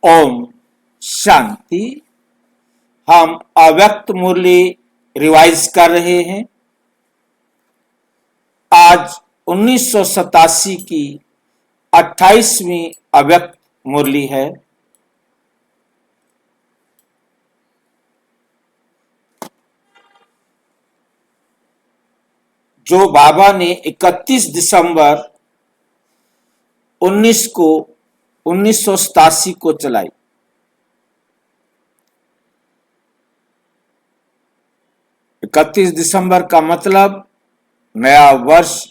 ओम शांति। हम अव्यक्त मुरली रिवाइज कर रहे हैं। आज 1987 की 28वीं अव्यक्त मुरली है। जो बाबा ने 31 दिसंबर 1987 को चलाई। इकतीस दिसंबर का मतलब नया वर्ष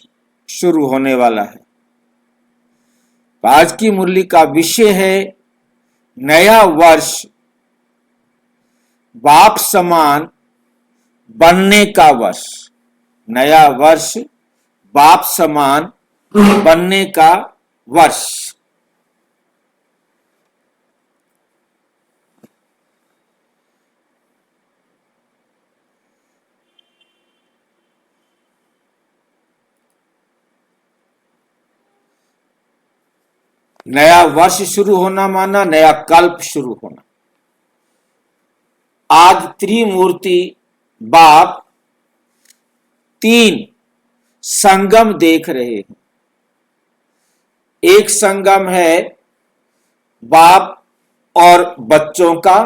शुरू होने वाला है। आज की मुरली का विषय है नया वर्ष बाप समान बनने का वर्ष। नया वर्ष बाप समान बनने का वर्ष। नया वर्ष शुरू होना माना नया कल्प शुरू होना। आज त्रिमूर्ति बाप 3 संगम देख रहे हैं। एक संगम है बाप और बच्चों का,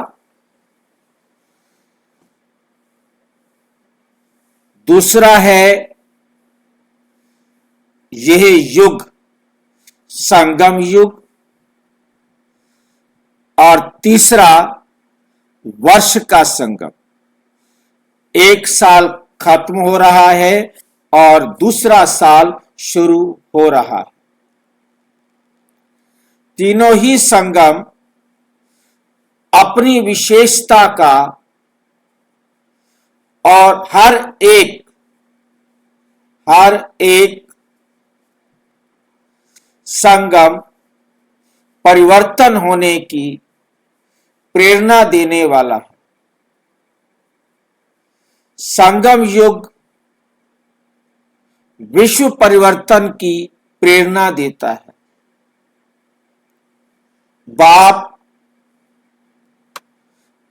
दूसरा है यह युग संगम युग, और तीसरा वर्ष का संगम। एक साल खत्म हो रहा है और दूसरा साल शुरू हो रहा है। तीनों ही संगम अपनी विशेषता का और हर एक संगम परिवर्तन होने की प्रेरणा देने वाला है। संगम युग विश्व परिवर्तन की प्रेरणा देता है। बाप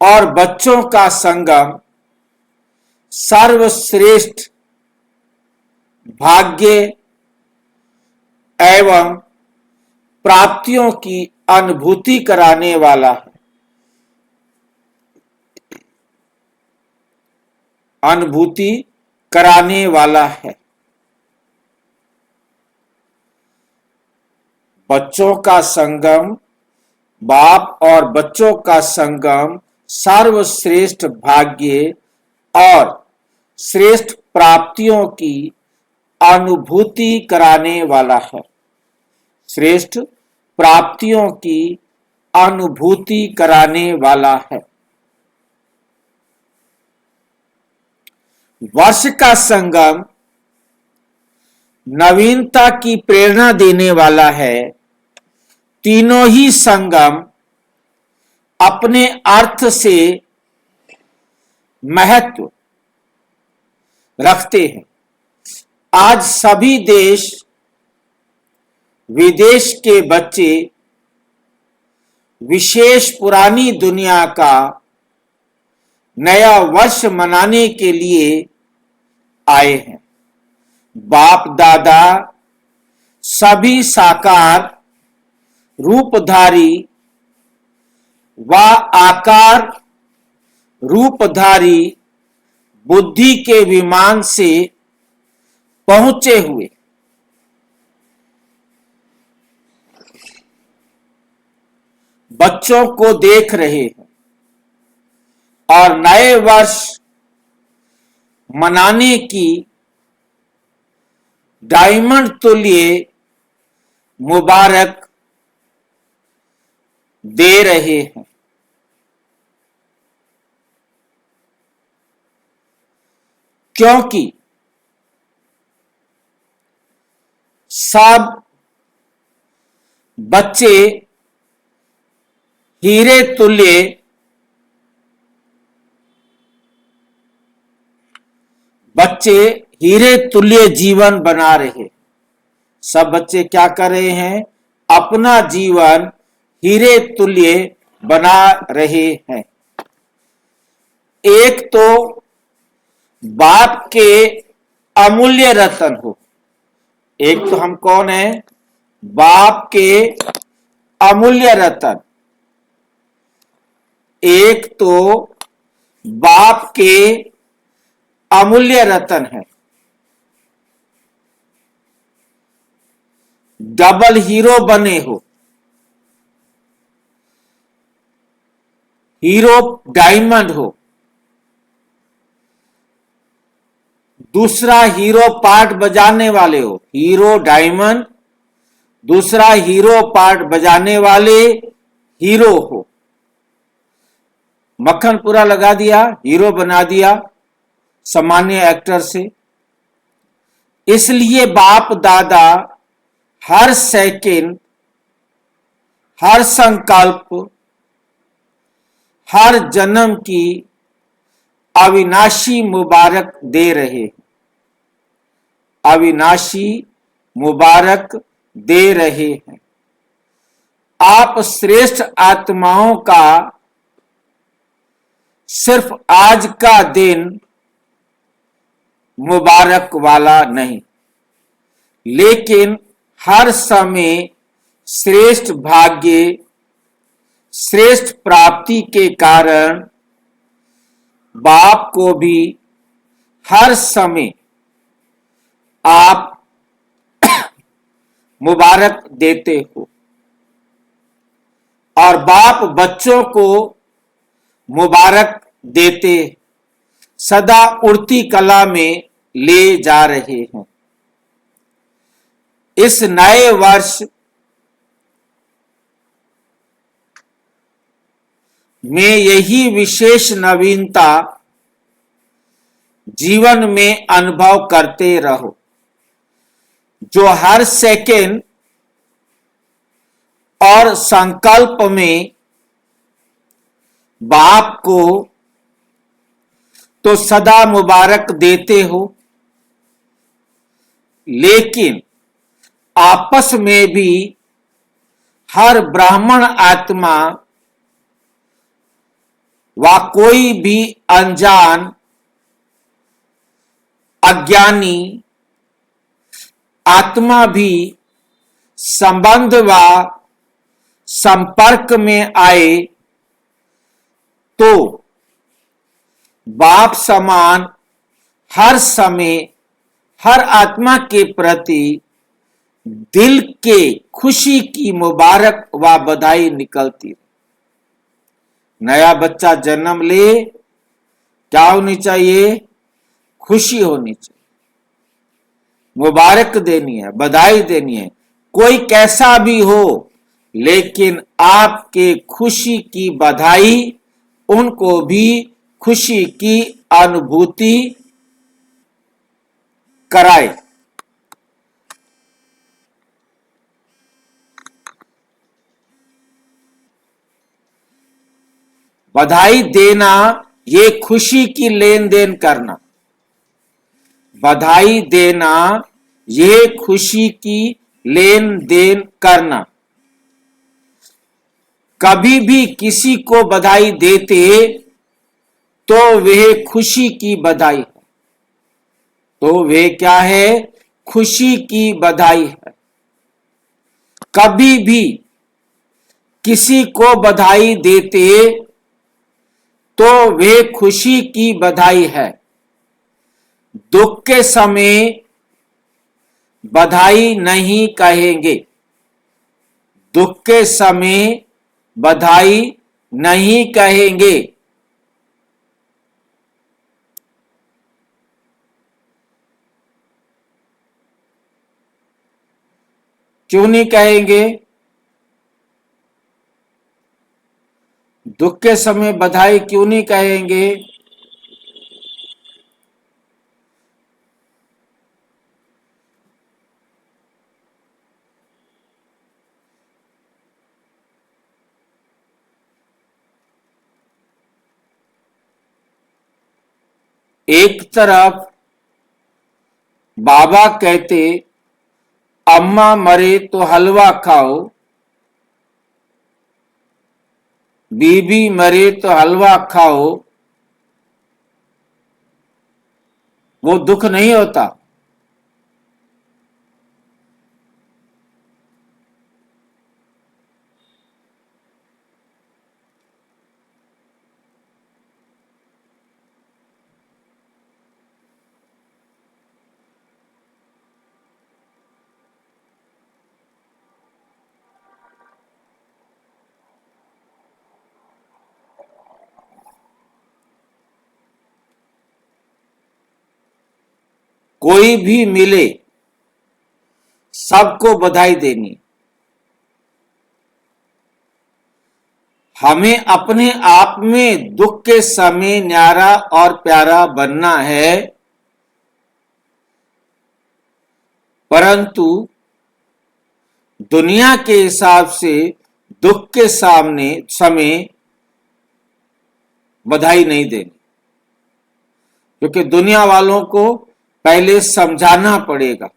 और बच्चों का संगम सर्वश्रेष्ठ भाग्य एवं प्राप्तियों की अनुभूति कराने वाला है। अनुभूति कराने वाला है। बच्चों का संगम, बाप और बच्चों का संगम सर्वश्रेष्ठ भाग्य और श्रेष्ठ प्राप्तियों की अनुभूति कराने वाला है। श्रेष्ठ प्राप्तियों की अनुभूति कराने वाला है। वर्ष का संगम नवीनता की प्रेरणा देने वाला है। तीनों ही संगम अपने अर्थ से महत्व रखते हैं। आज सभी देश विदेश के बच्चे विशेष पुरानी दुनिया का नया वर्ष मनाने के लिए आए हैं। बाप दादा सभी साकार रूपधारी व आकार रूपधारी बुद्धि के विमान से पहुंचे हुए बच्चों को देख रहे हैं और नए वर्ष मनाने की डायमंड तुल्य मुबारक दे रहे हैं। क्योंकि सब बच्चे हीरे तुल्य जीवन बना रहे। सब बच्चे क्या कर रहे हैं? अपना जीवन हीरे तुल्य बना रहे हैं। एक तो बाप के अमूल्य रतन हो। एक तो हम कौन है? बाप के अमूल्य रतन। एक तो बाप के अमूल्य रतन है। डबल हीरो बने हो। हीरो डायमंड हो। दूसरा हीरो पार्ट बजाने वाले हो। हीरो डायमंड, दूसरा हीरो पार्ट बजाने वाले हीरो हो। मक्खन पूरा लगा दिया, हीरो बना दिया सामान्य एक्टर से। इसलिए बाप दादा हर सेकंड, हर संकल्प, हर जन्म की अविनाशी मुबारक दे रहे। अविनाशी मुबारक दे रहे हैं। आप श्रेष्ठ आत्माओं का सिर्फ आज का दिन मुबारक वाला नहीं, लेकिन हर समय श्रेष्ठ भाग्य, श्रेष्ठ प्राप्ति के कारण बाप को भी हर समय आप मुबारक देते हो और बाप बच्चों को मुबारक देते सदा उड़ती कला में ले जा रहे हैं। इस नए वर्ष में यही विशेष नवीनता जीवन में अनुभव करते रहो, जो हर सेकंड और संकल्प में बाप को तो सदा मुबारक देते हो, लेकिन आपस में भी हर ब्राह्मण आत्मा व कोई भी अनजान अज्ञानी आत्मा भी संबंध व संपर्क में आए तो बाप समान हर समय हर आत्मा के प्रति दिल के खुशी की मुबारक व बधाई निकलती। नया बच्चा जन्म ले, क्या होनी चाहिए? खुशी होनी चाहिए, मुबारक देनी है, बधाई देनी है। कोई कैसा भी हो, लेकिन आपके खुशी की बधाई उनको भी खुशी की अनुभूति कराए। बधाई देना ये खुशी की लेन देन करना। बधाई देना ये खुशी की लेन देन करना। कभी भी किसी को बधाई देते तो वह खुशी की बधाई है। तो वे क्या है? खुशी की बधाई है। कभी भी किसी को बधाई देते तो वे खुशी की बधाई है। दुख के समय बधाई नहीं कहेंगे। दुख के समय बधाई नहीं कहेंगे। क्यों नहीं कहेंगे? दुख के समय बधाई क्यों नहीं कहेंगे? एक तरफ बाबा कहते अम्मा मरे तो हलवा खाओ, बीबी मरे तो हलवा खाओ, वो दुख नहीं होता। कोई भी मिले सबको बधाई देनी। हमें अपने आप में दुख के समय न्यारा और प्यारा बनना है, परंतु दुनिया के हिसाब से दुख के सामने समय बधाई नहीं देनी, क्योंकि दुनिया वालों को पहले समझाना पड़ेगा।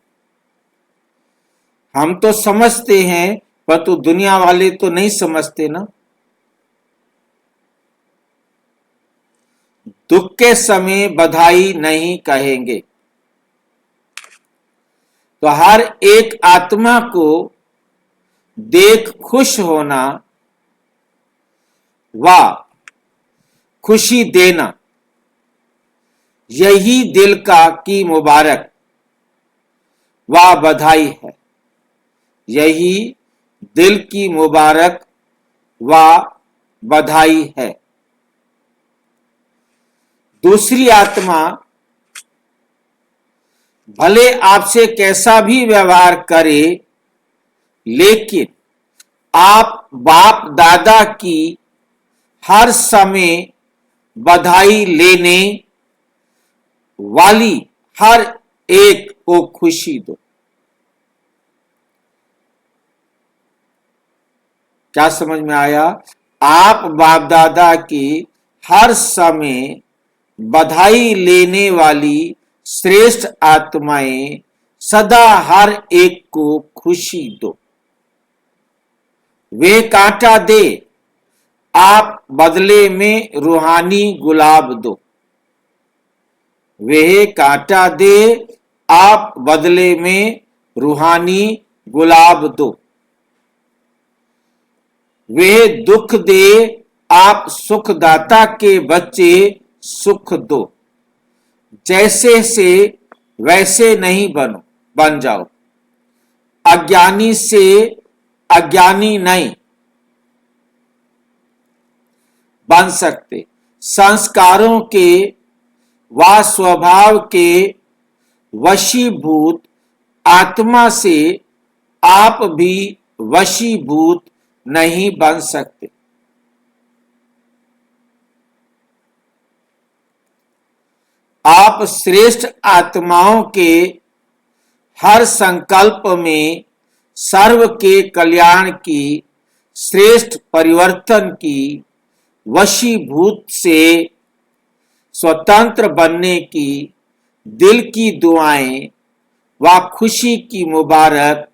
हम तो समझते हैं, परंतु दुनिया वाले तो नहीं समझते ना। दुख के समय बधाई नहीं कहेंगे। तो हर एक आत्मा को देख खुश होना व खुशी देना, यही दिल का की मुबारक व बधाई है। यही दिल की मुबारक व बधाई है। दूसरी आत्मा भले आपसे कैसा भी व्यवहार करे, लेकिन आप बाप दादा की हर समय बधाई लेने वाली हर एक को खुशी दो। क्या समझ में आया? आप बाप दादा की हर समय बधाई लेने वाली श्रेष्ठ आत्माएं सदा हर एक को खुशी दो। वे कांटा दे, आप बदले में रूहानी गुलाब दो। वे कांटा दे, आप बदले में रूहानी गुलाब दो। वे दुख दे, आप सुखदाता के बच्चे सुख दो। जैसे से वैसे नहीं बन जाओ। अज्ञानी से अज्ञानी नहीं बन सकते। संस्कारों के व स्वभाव के वशीभूत आत्मा से आप भी वशीभूत नहीं बन सकते। आप श्रेष्ठ आत्माओं के हर संकल्प में सर्व के कल्याण की, श्रेष्ठ परिवर्तन की, वशीभूत से स्वतंत्र बनने की दिल की दुआएं व खुशी की मुबारक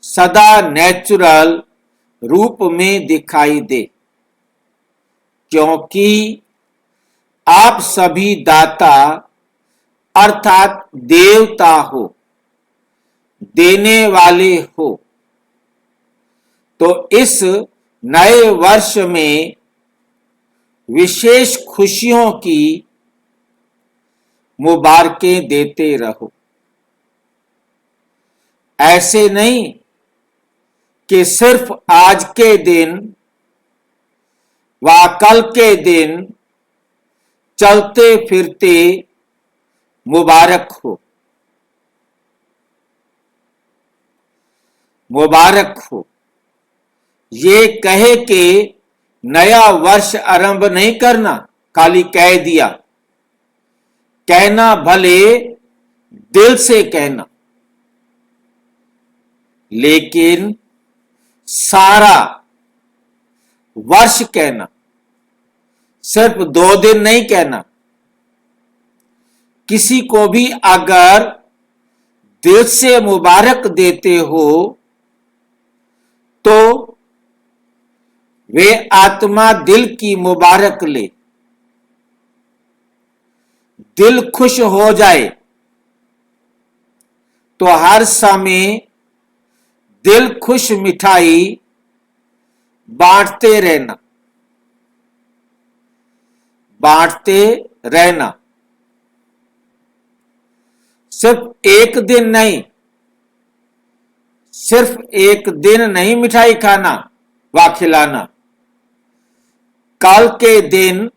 सदा नेचुरल रूप में दिखाई दे, क्योंकि आप सभी दाता अर्थात देवता हो, देने वाले हो। तो इस नए वर्ष में विशेष खुशियों की मुबारकें देते रहो। ऐसे नहीं कि सिर्फ आज के दिन व कल के दिन चलते फिरते मुबारक हो, मुबारक हो ये कहे कि नया वर्ष आरंभ नहीं करना, खाली कह दिया। कहना भले दिल से कहना, लेकिन सारा वर्ष कहना, सिर्फ 2 दिन नहीं कहना। किसी को भी अगर दिल से मुबारक देते हो तो वे आत्मा दिल की मुबारक ले, दिल खुश हो जाए तो हर समय दिल खुश मिठाई बांटते रहना, बांटते रहना। सिर्फ एक दिन नहीं, सिर्फ एक दिन नहीं मिठाई खाना व खिलाना, कल के दिन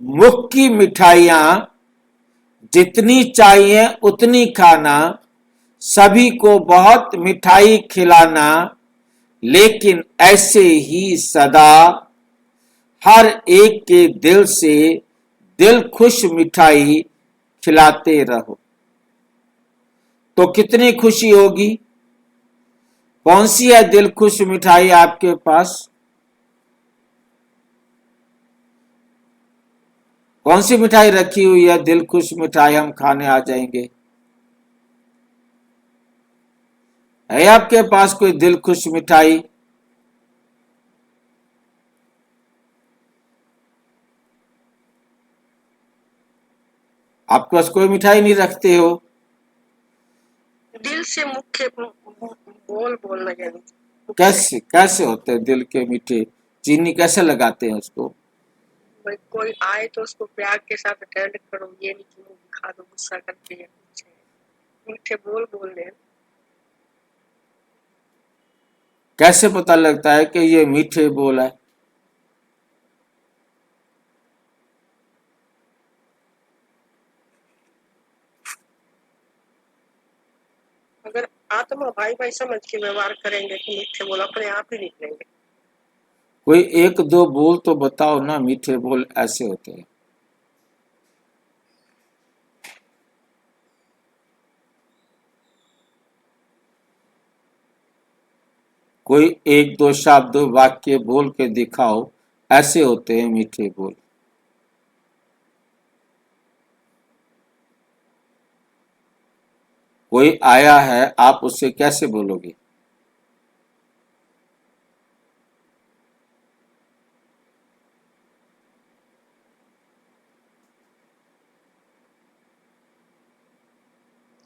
मुख की मिठाइयां जितनी चाहिए उतनी खाना, सभी को बहुत मिठाई खिलाना, लेकिन ऐसे ही सदा हर एक के दिल से दिल खुश मिठाई खिलाते रहो तो कितनी खुशी होगी। कौन सी है दिल खुश मिठाई आपके पास? कौन सी मिठाई रखी हुई है दिल खुश मिठाई हम खाने आ जाएंगे? है आपके पास कोई दिल खुश मिठाई? आपके पास कोई मिठाई नहीं रखते हो? दिल से मुख्य बोल बोलना यानी कैसे कैसे होते हैं दिल के मीठे? चीनी कैसे लगाते हैं उसको? भाई कोई आए तो उसको प्यार के साथ अटेंड करो, ये नहीं कि मुंह दिखा दो गुस्सा करके या कुछ है। मीठे बोल बोलने। कैसे पता लगता है कि ये मीठे बोल है? अगर आत्मा भाई भाई समझ के व्यवहार करेंगे तो मीठे बोल अपने आप ही निकलेंगे। कोई एक दो बोल तो बताओ ना, मीठे बोल ऐसे होते हैं। कोई एक दो शब्द वाक्य बोल के दिखाओ, ऐसे होते हैं मीठे बोल। कोई आया है, आप उससे कैसे बोलोगे?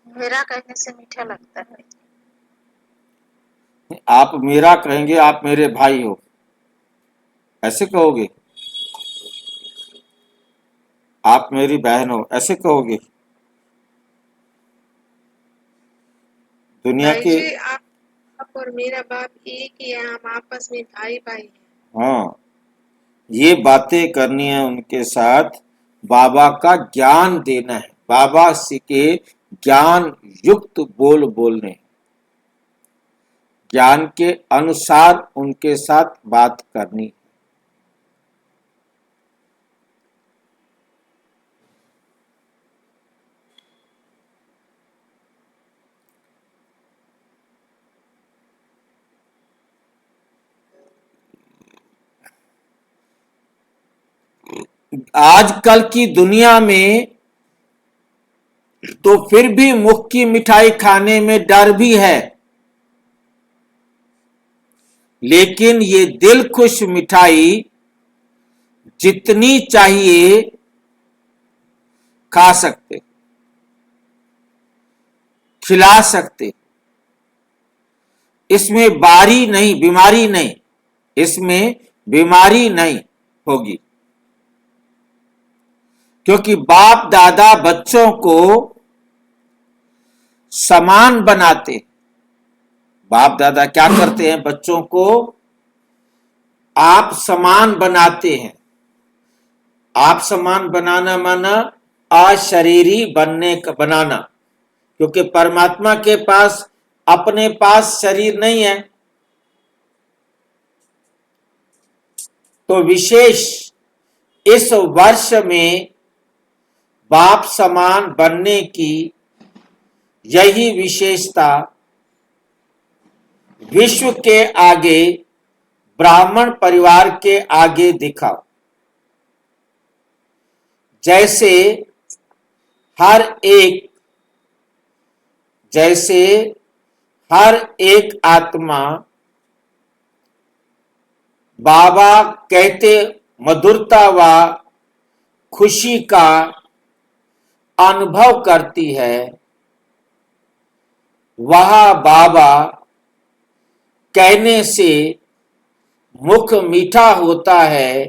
मेरा कहने से मीठा लगता है। आप मेरा कहेंगे, आप मेरे भाई हो, ऐसे कहोगे? आप मेरी बहन हो, ऐसे कहोगे? दुनिया भाई के जी आप और मेरा बाप एक ही है, हम आपस में भाई भाई हैं। हाँ, ये बातें करनी है उनके साथ, बाबा का ज्ञान देना है, बाबा से के ज्ञान युक्त बोल बोलने, ज्ञान के अनुसार उनके साथ बात करनी। आजकल की दुनिया में तो फिर भी मुख की मिठाई खाने में डर भी है, लेकिन ये दिल खुश मिठाई जितनी चाहिए खा सकते, खिला सकते। इसमें बारी नहीं, बीमारी नहीं, इसमें बीमारी नहीं होगी, क्योंकि बाप दादा बच्चों को समान बनाते। बाप दादा क्या करते हैं? बच्चों को आप समान बनाते हैं। आप समान बनाना माना अशरीरी बनने का बनाना, क्योंकि परमात्मा के पास अपने पास शरीर नहीं है, तो विशेष इस वर्ष में बाप समान बनने की यही विशेषता विश्व के आगे, ब्राह्मण परिवार के आगे दिखाओ। जैसे हर एक जैसे हर एक आत्मा बाबा कहते मधुरता व खुशी का अनुभव करती है, वह बाबा कहने से मुख मीठा होता है,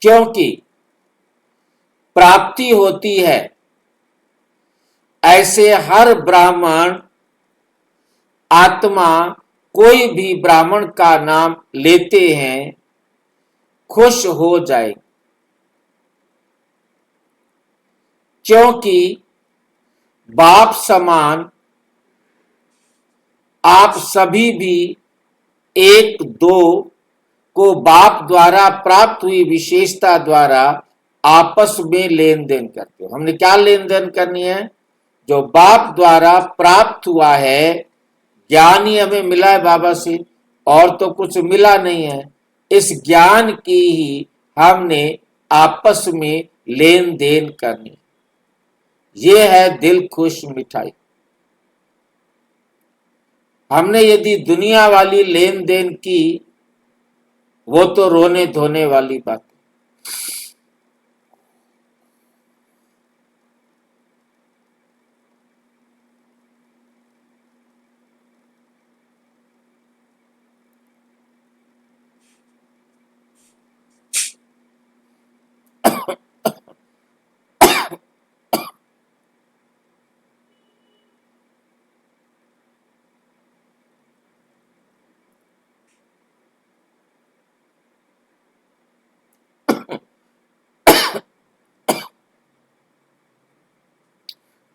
क्योंकि प्राप्ति होती है। ऐसे हर ब्राह्मण आत्मा कोई भी ब्राह्मण का नाम लेते हैं खुश हो जाए, क्योंकि बाप समान आप सभी भी एक दो को बाप द्वारा प्राप्त हुई विशेषता द्वारा आपस में लेन देन करते हो। हमने क्या लेन देन करनी है? जो बाप द्वारा प्राप्त हुआ है, ज्ञान ही हमें मिला है बाबा से, और तो कुछ मिला नहीं है। इस ज्ञान की ही हमने आपस में लेन देन करनी। ये है दिल खुश मिठाई। हमने यदि दुनिया वाली लेन देन की, वो तो रोने धोने वाली बात है।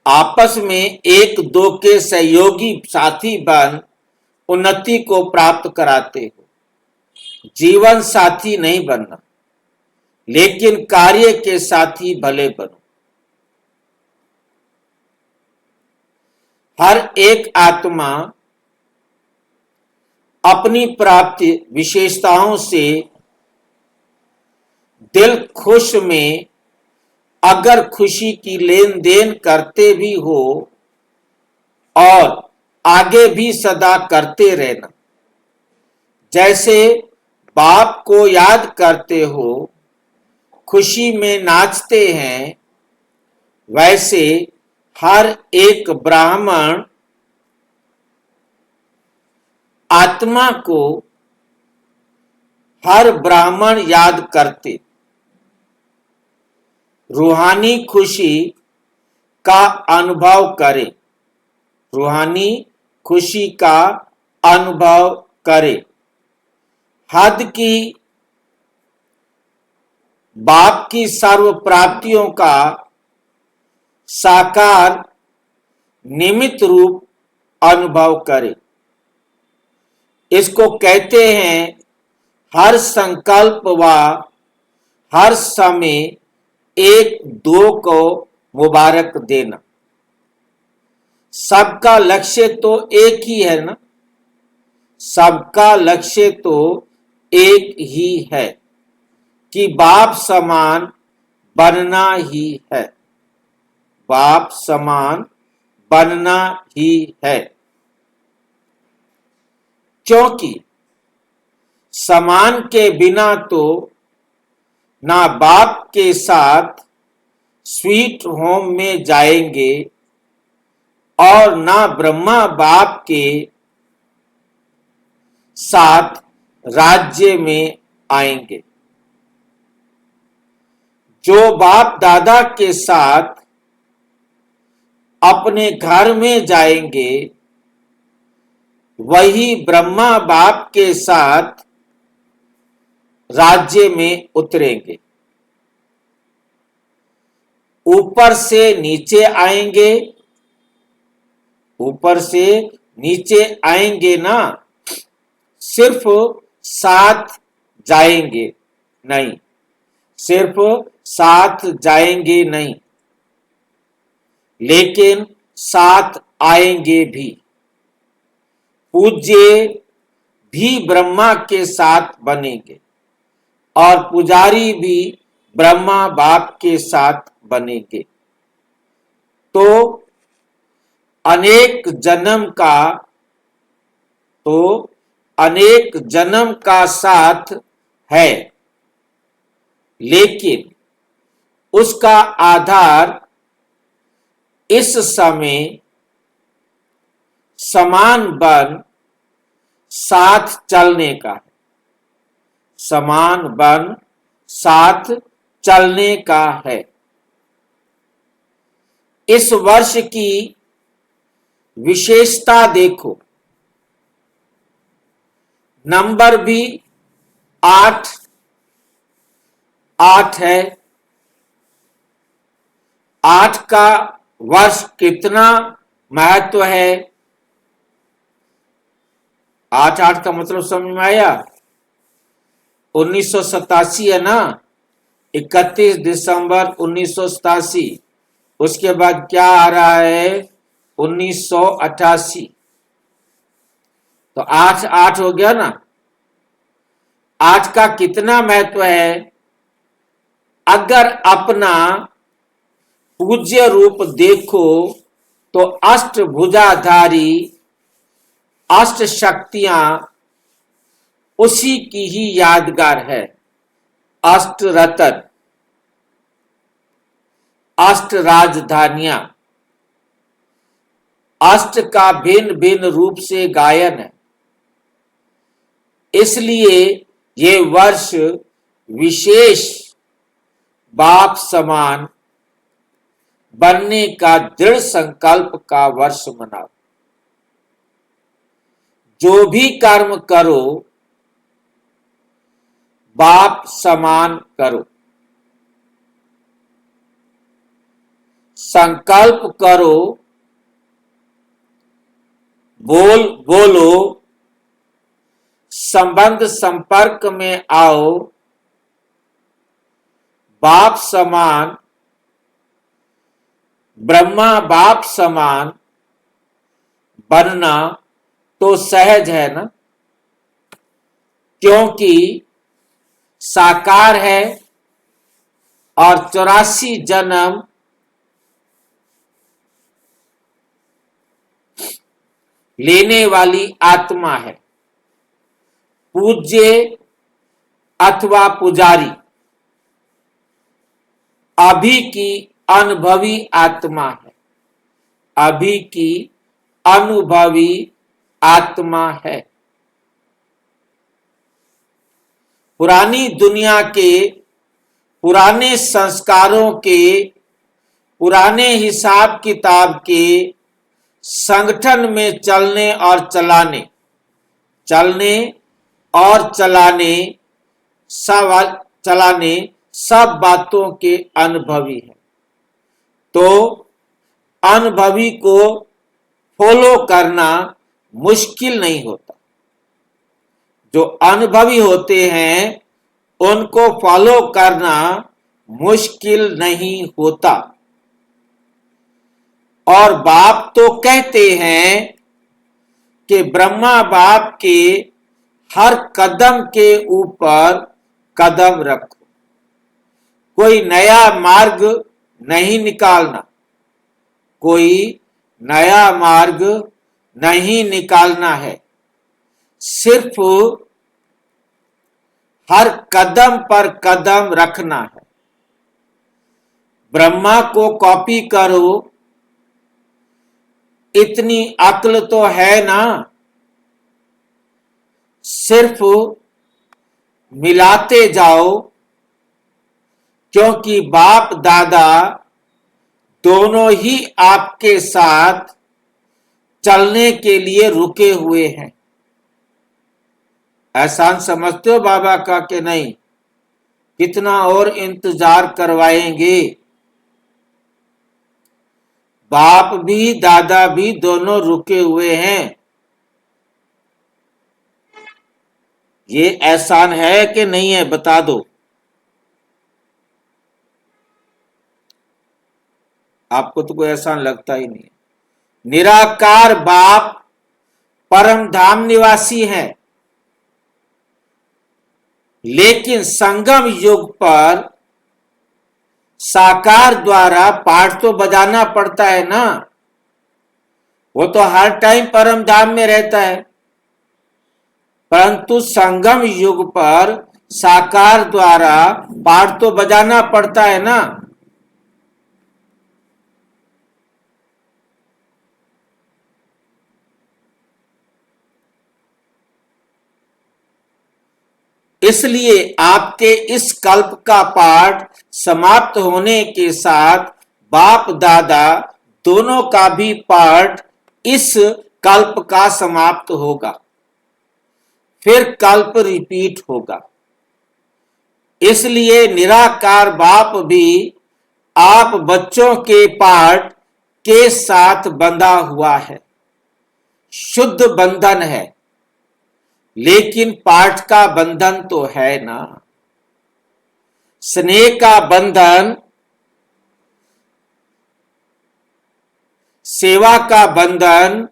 आपस में एक दो के सहयोगी साथी बन उन्नति को प्राप्त कराते हो। जीवन साथी नहीं बनना, लेकिन कार्य के साथी भले बनो। हर एक आत्मा अपनी प्राप्ति विशेषताओं से दिल खुश में अगर खुशी की लेन देन करते भी हो, और आगे भी सदा करते रहना। जैसे बाप को याद करते हो, खुशी में नाचते हैं, वैसे हर एक ब्राह्मण आत्मा को हर ब्राह्मण याद करते रूहानी खुशी का अनुभव करे, रूहानी खुशी का अनुभव करे। हद की बाप की सर्व प्राप्तियों का साकार निमित्त रूप अनुभव करे। इसको कहते हैं हर संकल्प व हर समय एक दो को मुबारक देना। सबका लक्ष्य तो एक ही है ना, सबका लक्ष्य तो एक ही है कि बाप समान बनना ही है, बाप समान बनना ही है। क्योंकि समान के बिना तो ना बाप के साथ स्वीट होम में जाएंगे और ना ब्रह्मा बाप के साथ राज्य में आएंगे। जो बाप दादा के साथ अपने घर में जाएंगे, वही ब्रह्मा बाप के साथ राज्य में उतरेंगे। ऊपर से नीचे आएंगे, ऊपर से नीचे आएंगे ना, सिर्फ साथ जाएंगे नहीं, सिर्फ साथ जाएंगे नहीं, लेकिन साथ आएंगे भी। पूज्य भी ब्रह्मा के साथ बनेंगे और पुजारी भी ब्रह्मा बाप के साथ बनेंगे। तो अनेक जन्म का तो अनेक जन्म का साथ है, लेकिन उसका आधार इस समय समान बन साथ चलने का है, समान बन साथ चलने का है। इस वर्ष की विशेषता देखो, नंबर भी 8 8 है। 8 का वर्ष कितना महत्व है? 8 का मतलब समझ में आया? 1987 है ना, 31 दिसंबर 1987। उसके बाद क्या आ रहा है? 1988। तो 8 8 हो गया ना। 8 का कितना महत्व है? अगर अपना पूज्य रूप देखो तो अष्टभुजाधारी अष्ट शक्तियां उसी की ही यादगार है। अष्ट रतन, अष्ट राजधानियां, अष्ट का भिन्न भिन्न रूप से गायन है। इसलिए ये वर्ष विशेष बाप समान बनने का दृढ़ संकल्प का वर्ष मनाओ। जो भी कर्म करो बाप समान करो। संकल्प करो, बोलो, संबंध संपर्क में आओ, बाप समान, ब्रह्मा बाप समान बनना तो सहज है ना, क्योंकि साकार है और 84 जन्म लेने वाली आत्मा है। पूज्य अथवा पुजारी अभी की अनुभवी आत्मा है, अभी की अनुभवी आत्मा है। पुरानी दुनिया के पुराने संस्कारों के पुराने हिसाब किताब के संगठन में चलने और चलाने सब बातों के अनुभवी है। तो अनुभवी को फॉलो करना मुश्किल नहीं होता। जो अनुभवी होते हैं उनको फॉलो करना मुश्किल नहीं होता। और बाप तो कहते हैं कि ब्रह्मा बाप के हर कदम के ऊपर कदम रखो, कोई नया मार्ग नहीं निकालना, कोई नया मार्ग नहीं निकालना है, सिर्फ हर कदम पर कदम रखना है। ब्रह्मा को कॉपी करो, इतनी अक्ल तो है ना, सिर्फ मिलाते जाओ, क्योंकि बाप दादा दोनों ही आपके साथ चलने के लिए रुके हुए हैं। एहसान समझते हो बाबा का कि नहीं? कितना और इंतजार करवाएंगे? बाप भी दादा भी दोनों रुके हुए हैं। ये एहसान है कि नहीं है? बता दो। आपको तो कोई एहसान लगता ही नहीं है। निराकार बाप परम धाम निवासी है, लेकिन संगम युग पर साकार द्वारा पाठ तो बजाना पड़ता है ना। वो तो हर टाइम परम धाम में रहता है। परंतु संगम युग पर साकार द्वारा पाठ तो बजाना पड़ता है ना। इसलिए आपके इस कल्प का पाठ समाप्त होने के साथ बाप दादा दोनों का भी पाठ इस कल्प का समाप्त होगा, फिर कल्प रिपीट होगा। इसलिए निराकार बाप भी आप बच्चों के पाठ के साथ बंधा हुआ है, शुद्ध बंधन है, लेकिन पाठ का बंधन तो है ना। स्नेह का बंधन, सेवा का बंधन,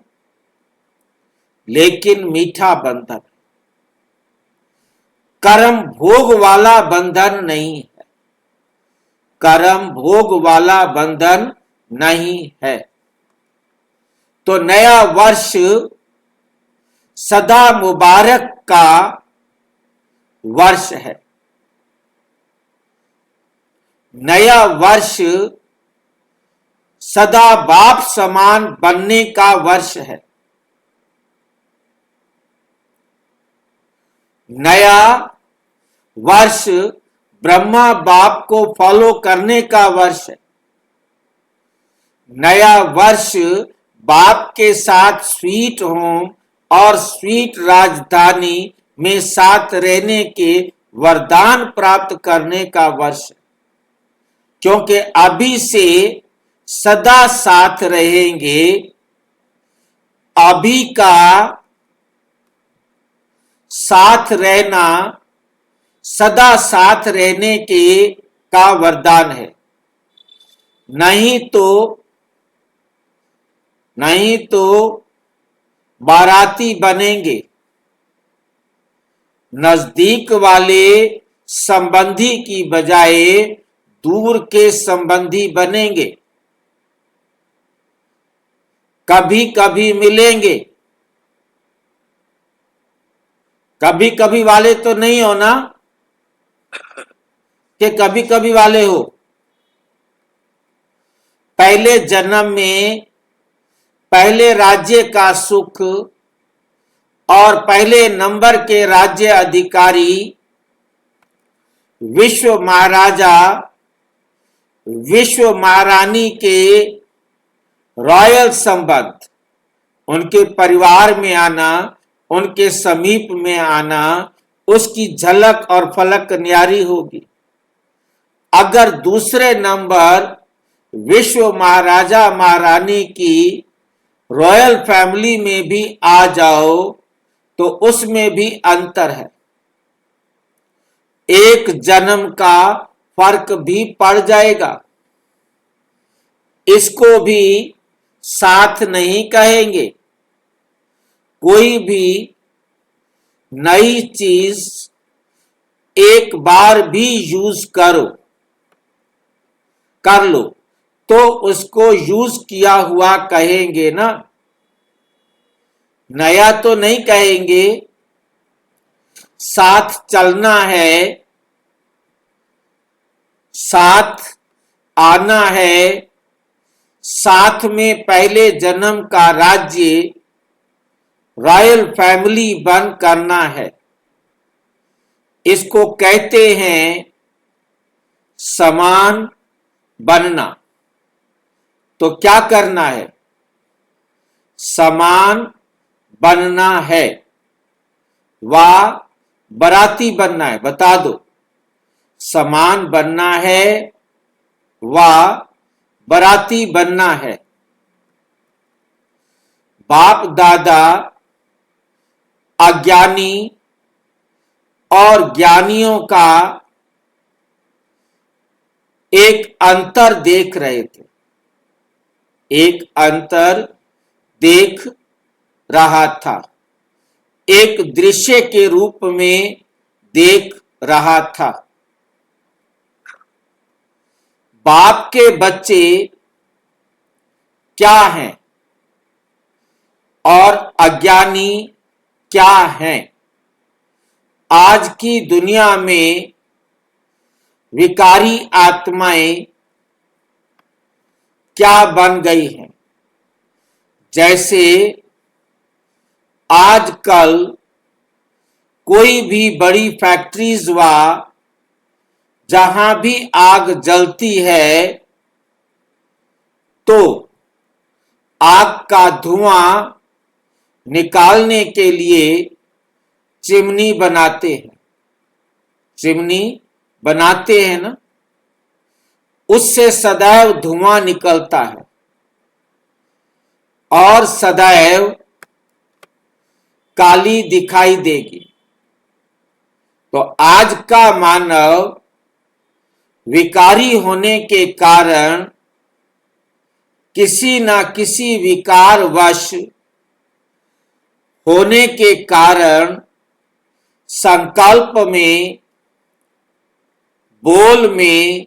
लेकिन मीठा बंधन, कर्म भोग वाला बंधन नहीं है। कर्म भोग वाला बंधन नहीं है। तो नया वर्ष सदा मुबारक का वर्ष है। नया वर्ष सदा बाप समान बनने का वर्ष है। नया वर्ष ब्रह्मा बाप को फॉलो करने का वर्ष है। नया वर्ष बाप के साथ स्वीट होम और स्वीट राजधानी में साथ रहने के वरदान प्राप्त करने का वर्ष है, क्योंकि अभी से सदा साथ रहेंगे। अभी का साथ रहना सदा साथ रहने के का वरदान है। नहीं तो बाराती बनेंगे, नजदीक वाले संबंधी की बजाय दूर के संबंधी बनेंगे। कभी कभी मिलेंगे, कभी कभी वाले तो नहीं हो ना कि कभी कभी वाले हो। पहले जन्म में पहले राज्य का सुख और पहले नंबर के राज्य अधिकारी विश्व महाराजा विश्व महारानी के रॉयल संबंध, उनके परिवार में आना, उनके समीप में आना, उसकी झलक और फलक न्यारी होगी। अगर दूसरे नंबर विश्व महाराजा महारानी की रॉयल फैमिली में भी आ जाओ तो उसमें भी अंतर है। एक जन्म का फर्क भी पड़ जाएगा। इसको भी साथ नहीं कहेंगे। कोई भी नई चीज एक बार भी यूज कर लो तो उसको यूज किया हुआ कहेंगे ना, नया तो नहीं कहेंगे। साथ चलना है, साथ आना है, साथ में पहले जन्म का राज्य रॉयल फैमिली बन करना है। इसको कहते हैं समान बनना। तो क्या करना है? समान बनना है। वाह, बराती बनना है, बता दो। समान बनना है, वाह बराती बनना है। बाप दादा अज्ञानी और ज्ञानियों का एक अंतर देख रहे थे, एक अंतर देख रहा था, एक दृश्य के रूप में देख रहा था। बाप के बच्चे क्या हैं और अज्ञानी क्या हैं? आज की दुनिया में विकारी आत्माएं क्या बन गई हैं। जैसे आजकल कोई भी बड़ी फैक्ट्रीज व जहां भी आग जलती है तो आग का धुआं निकालने के लिए चिमनी बनाते हैं, चिमनी बनाते हैं ना, उससे सदैव धुआं निकलता है और सदैव काली दिखाई देगी। तो आज का मानव विकारी होने के कारण किसी न किसी विकार वश होने के कारण संकल्प में, बोल में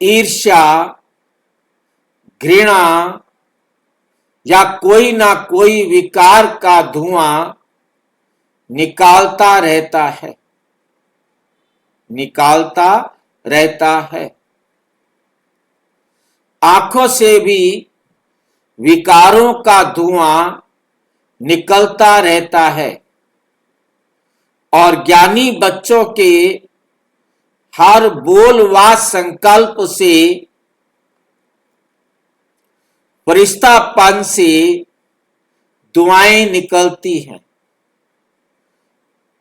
ईर्ष्या, घृणा या कोई ना कोई विकार का धुआं निकालता रहता है, निकालता रहता है। आंखों से भी विकारों का धुआं निकलता रहता है और ज्ञानी बच्चों के हर बोल व संकल्प से, फरिश्तापन से दुआएं निकलती हैं।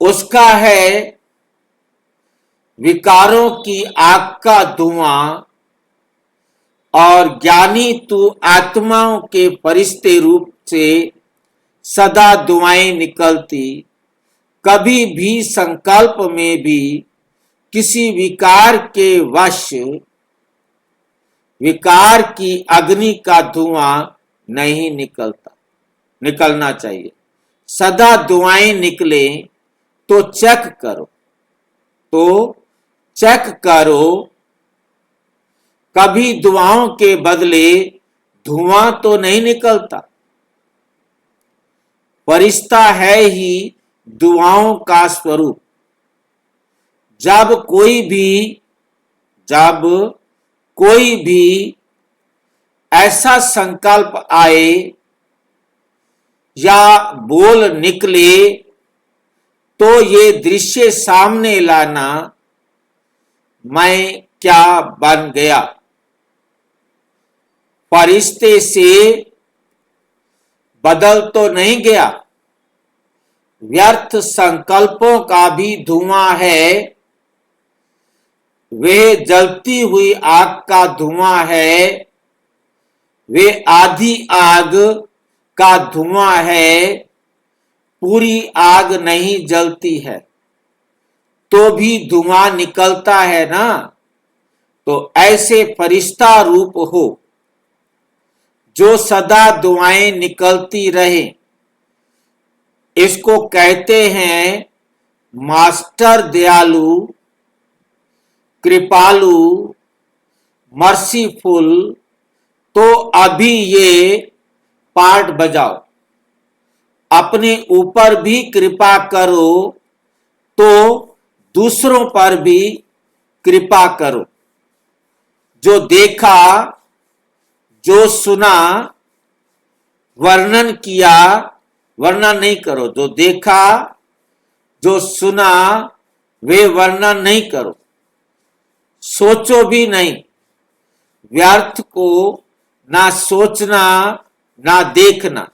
उसका है विकारों की आग का धुआं और ज्ञानी तू आत्माओं के फरिश्ते रूप से सदा दुआएं निकलती। कभी भी संकल्प में भी किसी विकार के वश विकार की अग्नि का धुआं नहीं निकलता, निकलना चाहिए। सदा दुआएं निकले तो चेक करो, तो चेक करो। कभी दुआओं के बदले धुआं तो नहीं निकलता। फरिश्ता है ही दुआओं का स्वरूप। जब कोई भी ऐसा संकल्प आए या बोल निकले तो ये दृश्य सामने लाना, मैं क्या बन गया। फरिश्ते से बदल तो नहीं गया। व्यर्थ संकल्पों का भी धुआं है, वे जलती हुई आग का धुआं है, वे आधी आग का धुआं है, पूरी आग नहीं जलती है तो भी धुआं निकलता है ना। तो ऐसे फरिश्ता रूप हो जो सदा दुआएं निकलती रहे। इसको कहते हैं मास्टर दयालु, कृपालु, मर्सीफुल। तो अभी ये पार्ट बजाओ, अपने ऊपर भी कृपा करो तो दूसरों पर भी कृपा करो। जो देखा, जो सुना, वर्णन किया, वर्णन नहीं करो। जो देखा, जो सुना, वे वर्णन नहीं करो। सोचो भी नहीं। व्यर्थ को ना सोचना ना देखना,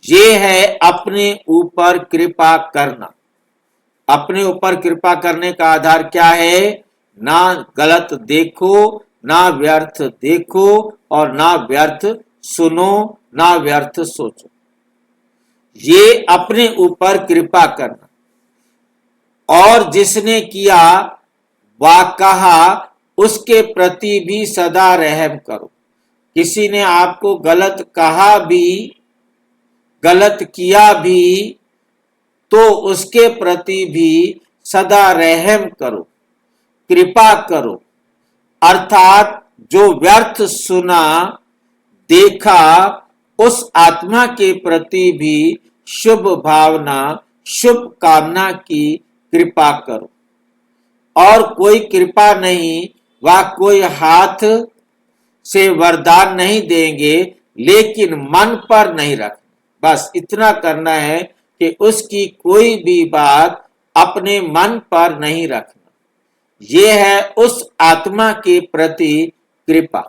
ये है अपने ऊपर कृपा करना। अपने ऊपर कृपा करने का आधार क्या है? ना गलत देखो, ना व्यर्थ देखो और ना व्यर्थ सुनो, ना व्यर्थ सोचो। ये अपने ऊपर कृपा करना। और जिसने किया वा कहा उसके प्रति भी सदा रहम करो। किसी ने आपको गलत कहा भी, गलत किया भी, तो उसके प्रति भी सदा रहम करो, कृपा करो। अर्थात जो व्यर्थ सुना, देखा, उस आत्मा के प्रति भी शुभ भावना, शुभ कामना की कृपा करो। और कोई कृपा नहीं, वह कोई हाथ से वरदान नहीं देंगे, लेकिन मन पर नहीं रखना। बस इतना करना है कि उसकी कोई भी बात अपने मन पर नहीं रखना। यह है उस आत्मा के प्रति कृपा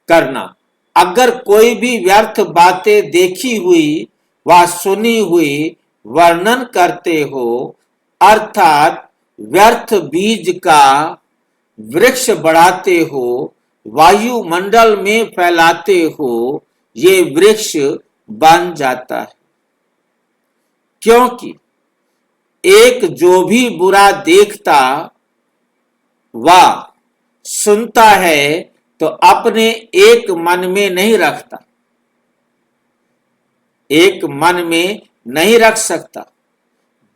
करना। अगर कोई भी व्यर्थ बातें देखी हुई व सुनी हुई वर्णन करते हो, अर्थात व्यर्थ बीज का वृक्ष बढ़ाते हो, वायुमंडल में फैलाते हो, ये वृक्ष बन जाता है। क्योंकि एक जो भी बुरा देखता व सुनता है तो अपने एक मन में नहीं रखता, एक मन में नहीं रख सकता,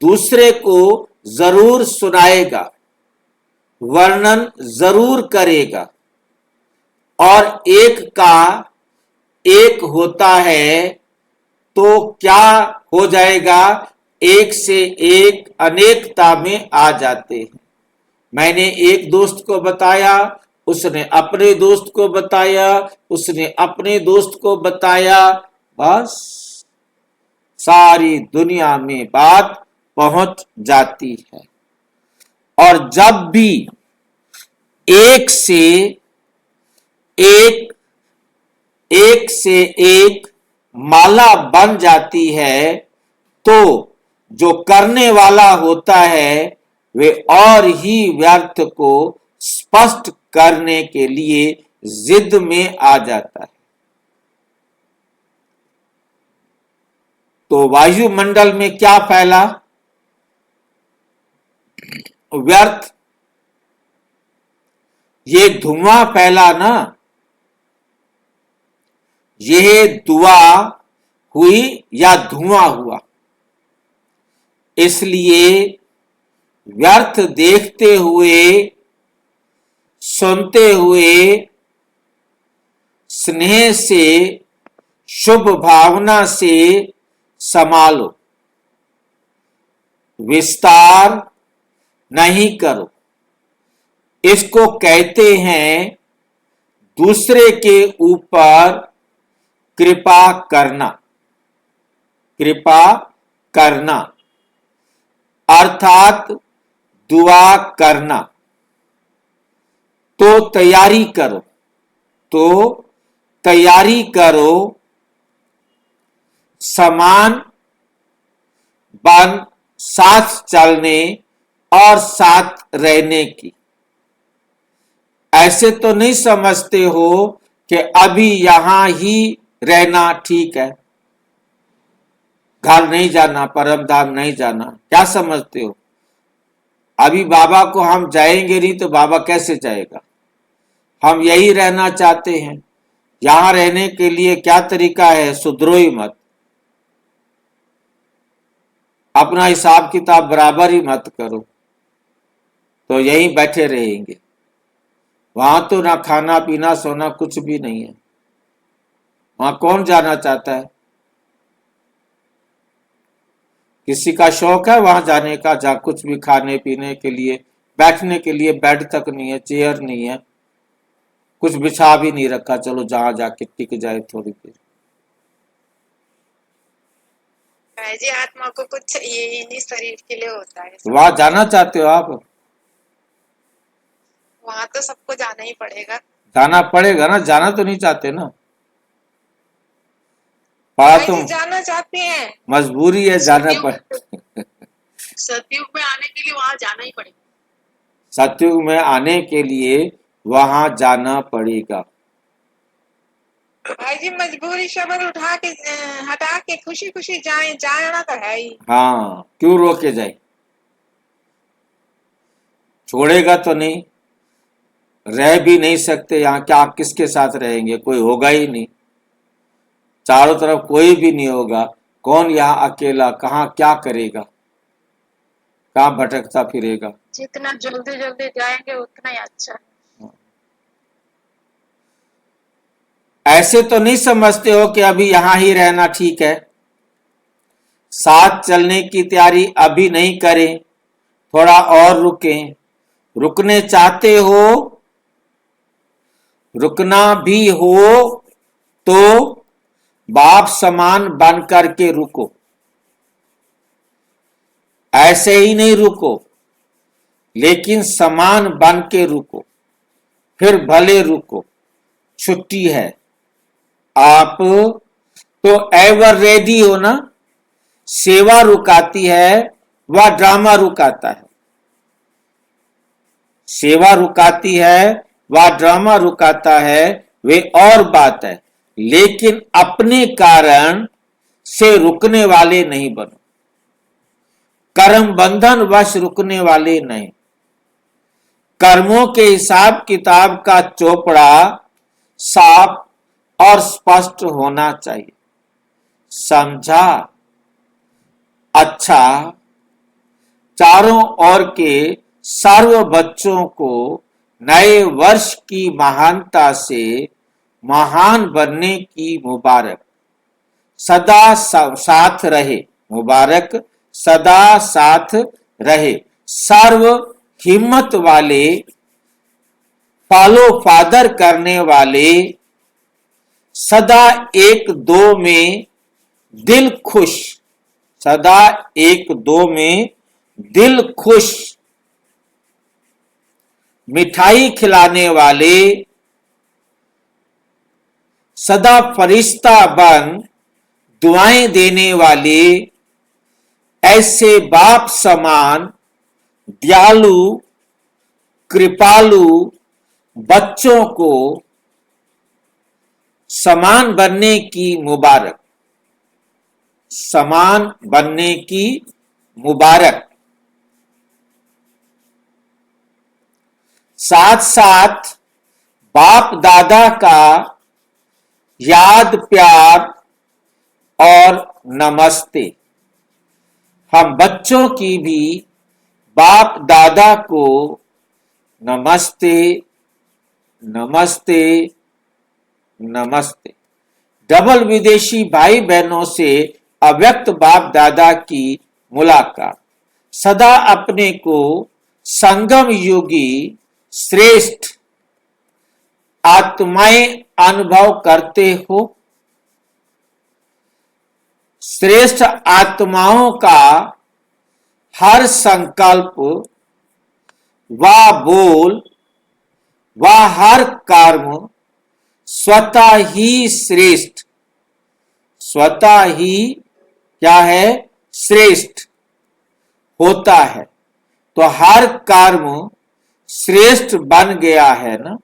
दूसरे को जरूर सुनाएगा, वर्णन जरूर करेगा, और एक का एक होता है तो क्या हो जाएगा, एक से एक अनेकता में आ जाते हैं। मैंने एक दोस्त को बताया, उसने अपने दोस्त को बताया, उसने अपने दोस्त को बताया, बस सारी दुनिया में बात पहुंच जाती है। और जब भी एक से एक माला बन जाती है, तो जो करने वाला होता है वे और ही व्यर्थ को स्पष्ट करने के लिए जिद में आ जाता है। तो वायुमंडल में क्या फैला? व्यर्थ। ये धुआं फैला ना, यह दुआ हुई या धुआं हुआ। इसलिए व्यर्थ देखते हुए, सुनते हुए स्नेह से, शुभ भावना से संभालो, विस्तार नहीं करो। इसको कहते हैं दूसरे के ऊपर कृपा करना। कृपा करना अर्थात दुआ करना। तो तैयारी करो, तो तैयारी करो समान बन साथ चलने और साथ रहने की। ऐसे तो नहीं समझते हो कि अभी यहां ही रहना ठीक है, घर नहीं जाना, परम धाम नहीं जाना। क्या समझते हो? अभी बाबा को हम जाएंगे नहीं तो बाबा कैसे जाएगा? हम यही रहना चाहते हैं। यहां रहने के लिए क्या तरीका है? सुधरो ही मत, अपना हिसाब किताब बराबर ही मत करो, तो यहीं बैठे रहेंगे। वहां तो ना खाना पीना सोना कुछ भी नहीं है। वहां कौन जाना चाहता है? किसी का शौक है वहां जाने का, जहां कुछ भी खाने पीने के लिए, बैठने के लिए बेड तक नहीं है, चेयर नहीं है, कुछ बिछा भी नहीं रखा, चलो जहां जाके टिक जाए थोड़ी देर। जी आत्मा को कुछ चाहिए ही नहीं, शरीर के लिए होता है। वहां जाना चाहते हो आप? वहां तो सबको जाना ही पड़ेगा। जाना पड़ेगा ना, जाना तो नहीं चाहते ना। तुम जाना चाहते हैं, मजबूरी है, जाना पड़े। सतयुग में आने के लिए वहां जाना ही पड़ेगा। सतयुग में आने के लिए वहां जाना पड़ेगा। भाई जी मजबूरी शब्द उठा के हटा के खुशी खुशी जाना तो है ही। हाँ, क्यों रोके जाए? छोड़ेगा तो नहीं, रह भी नहीं सकते यहाँ। क्या किसके साथ रहेंगे? कोई होगा ही नहीं, चारों तरफ कोई भी नहीं होगा। कौन यहाँ अकेला कहाँ क्या करेगा, कहाँ भटकता फिरेगा? जितना जल्दी जल्दी जाएंगे उतना ही अच्छा है। ऐसे तो नहीं समझते हो कि अभी यहां ही रहना ठीक है। साथ चलने की तैयारी अभी नहीं करें, थोड़ा और रुकें। रुकने चाहते हो, रुकना भी हो तो बाप समान बन करके रुको, ऐसे ही नहीं रुको, लेकिन समान बन के रुको, फिर भले रुको। छुट्टी है, आप तो एवर रेडी हो ना। सेवा रुकाती है, वह ड्रामा रुकाता है। सेवा रुकाती है, वह ड्रामा रुकाता है, वे और बात है। लेकिन अपने कारण से रुकने वाले नहीं बनो, कर्म बंधन वश रुकने वाले नहीं। कर्मों के हिसाब किताब का चोपड़ा साफ और स्पष्ट होना चाहिए। समझा? अच्छा, चारों ओर के सर्व बच्चों को नए वर्ष की महानता से महान बनने की मुबारक सदा साथ रहे। मुबारक सदा साथ रहे। सर्व हिम्मत वाले, फॉलो फादर करने वाले, सदा एक दो में दिल खुश, सदा एक दो में दिल खुश, मिठाई खिलाने वाले, सदा फरिश्ता बन दुआएं देने वाले, ऐसे बाप समान दयालु कृपालु बच्चों को समान बनने की मुबारक, समान बनने की मुबारक। साथ साथ बाप दादा का याद प्यार और नमस्ते। हम बच्चों की भी बाप दादा को नमस्ते नमस्ते नमस्ते। डबल विदेशी भाई बहनों से अव्यक्त बाप दादा की मुलाकात। सदा अपने को संगम योगी श्रेष्ठ आत्माएं अनुभव करते हो। श्रेष्ठ आत्माओं का हर संकल्प व बोल व हर कर्म स्वतः ही श्रेष्ठ, स्वतः ही क्या है? श्रेष्ठ होता है। तो हर कर्म श्रेष्ठ बन गया है ना।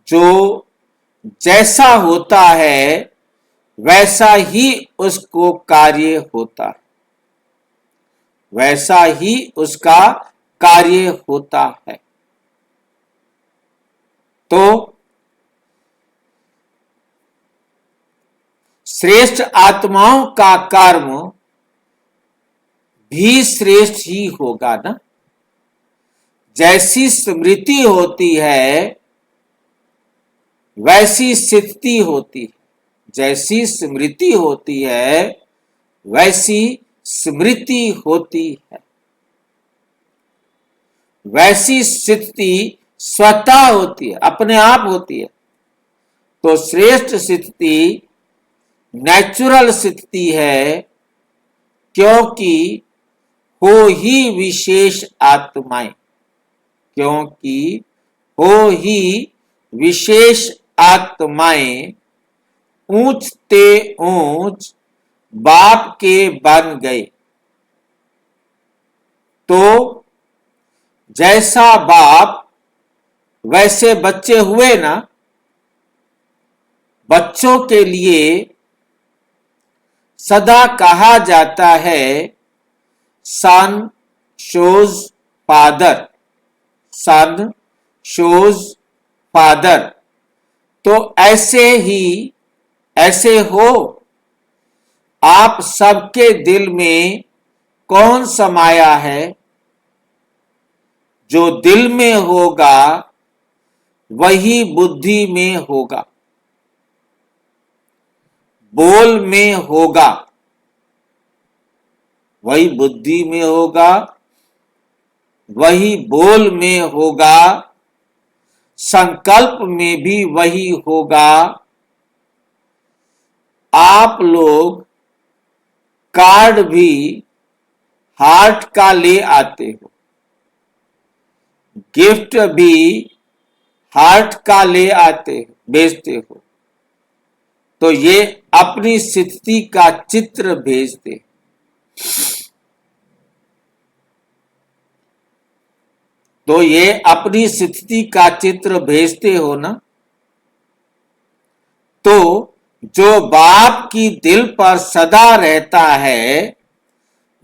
जो जैसा होता है वैसा ही उसको कार्य होता है, वैसा ही उसका कार्य होता है। तो श्रेष्ठ आत्माओं का कर्म भी श्रेष्ठ ही होगा ना। जैसी स्मृति होती है वैसी स्थिति होती है, जैसी स्मृति होती है वैसी स्मृति होती है, वैसी स्थिति स्वतः होती है, अपने आप होती है। तो श्रेष्ठ स्थिति नेचुरल स्थिति है, क्योंकि हो ही विशेष आत्माएं, क्योंकि हो ही विशेष आत्माएं ऊंचते ऊंच बाप के बन गए। तो जैसा बाप वैसे बच्चे हुए ना। बच्चों के लिए सदा कहा जाता है सन शोज फादर, सन शोज फादर। तो ऐसे हो आप सबके दिल में कौन समाया है? जो दिल में होगा वही बुद्धि में होगा, बोल में होगा, वही बुद्धि में होगा, वही बोल में होगा, संकल्प में भी वही होगा। आप लोग कार्ड भी हार्ट का ले आते हो, गिफ्ट भी हार्ट का ले आते हो, भेजते हो, तो ये अपनी स्थिति का चित्र भेजते। तो ये अपनी स्थिति का चित्र भेजते हो ना, तो जो बाप की दिल पर सदा रहता है,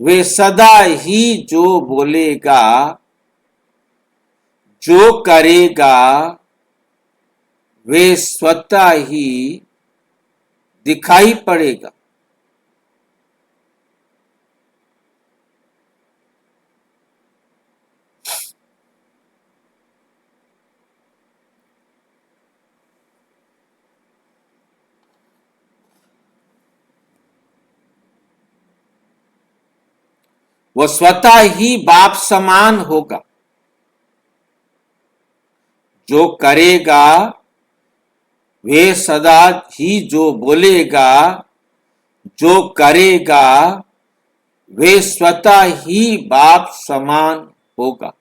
वे सदा ही जो बोलेगा, जो करेगा, वे स्वतः ही दिखाई पड़ेगा। वो स्वतः ही बाप समान होगा। जो करेगा, वे सदा ही जो बोलेगा, जो करेगा, वे स्वतः ही बाप समान होगा।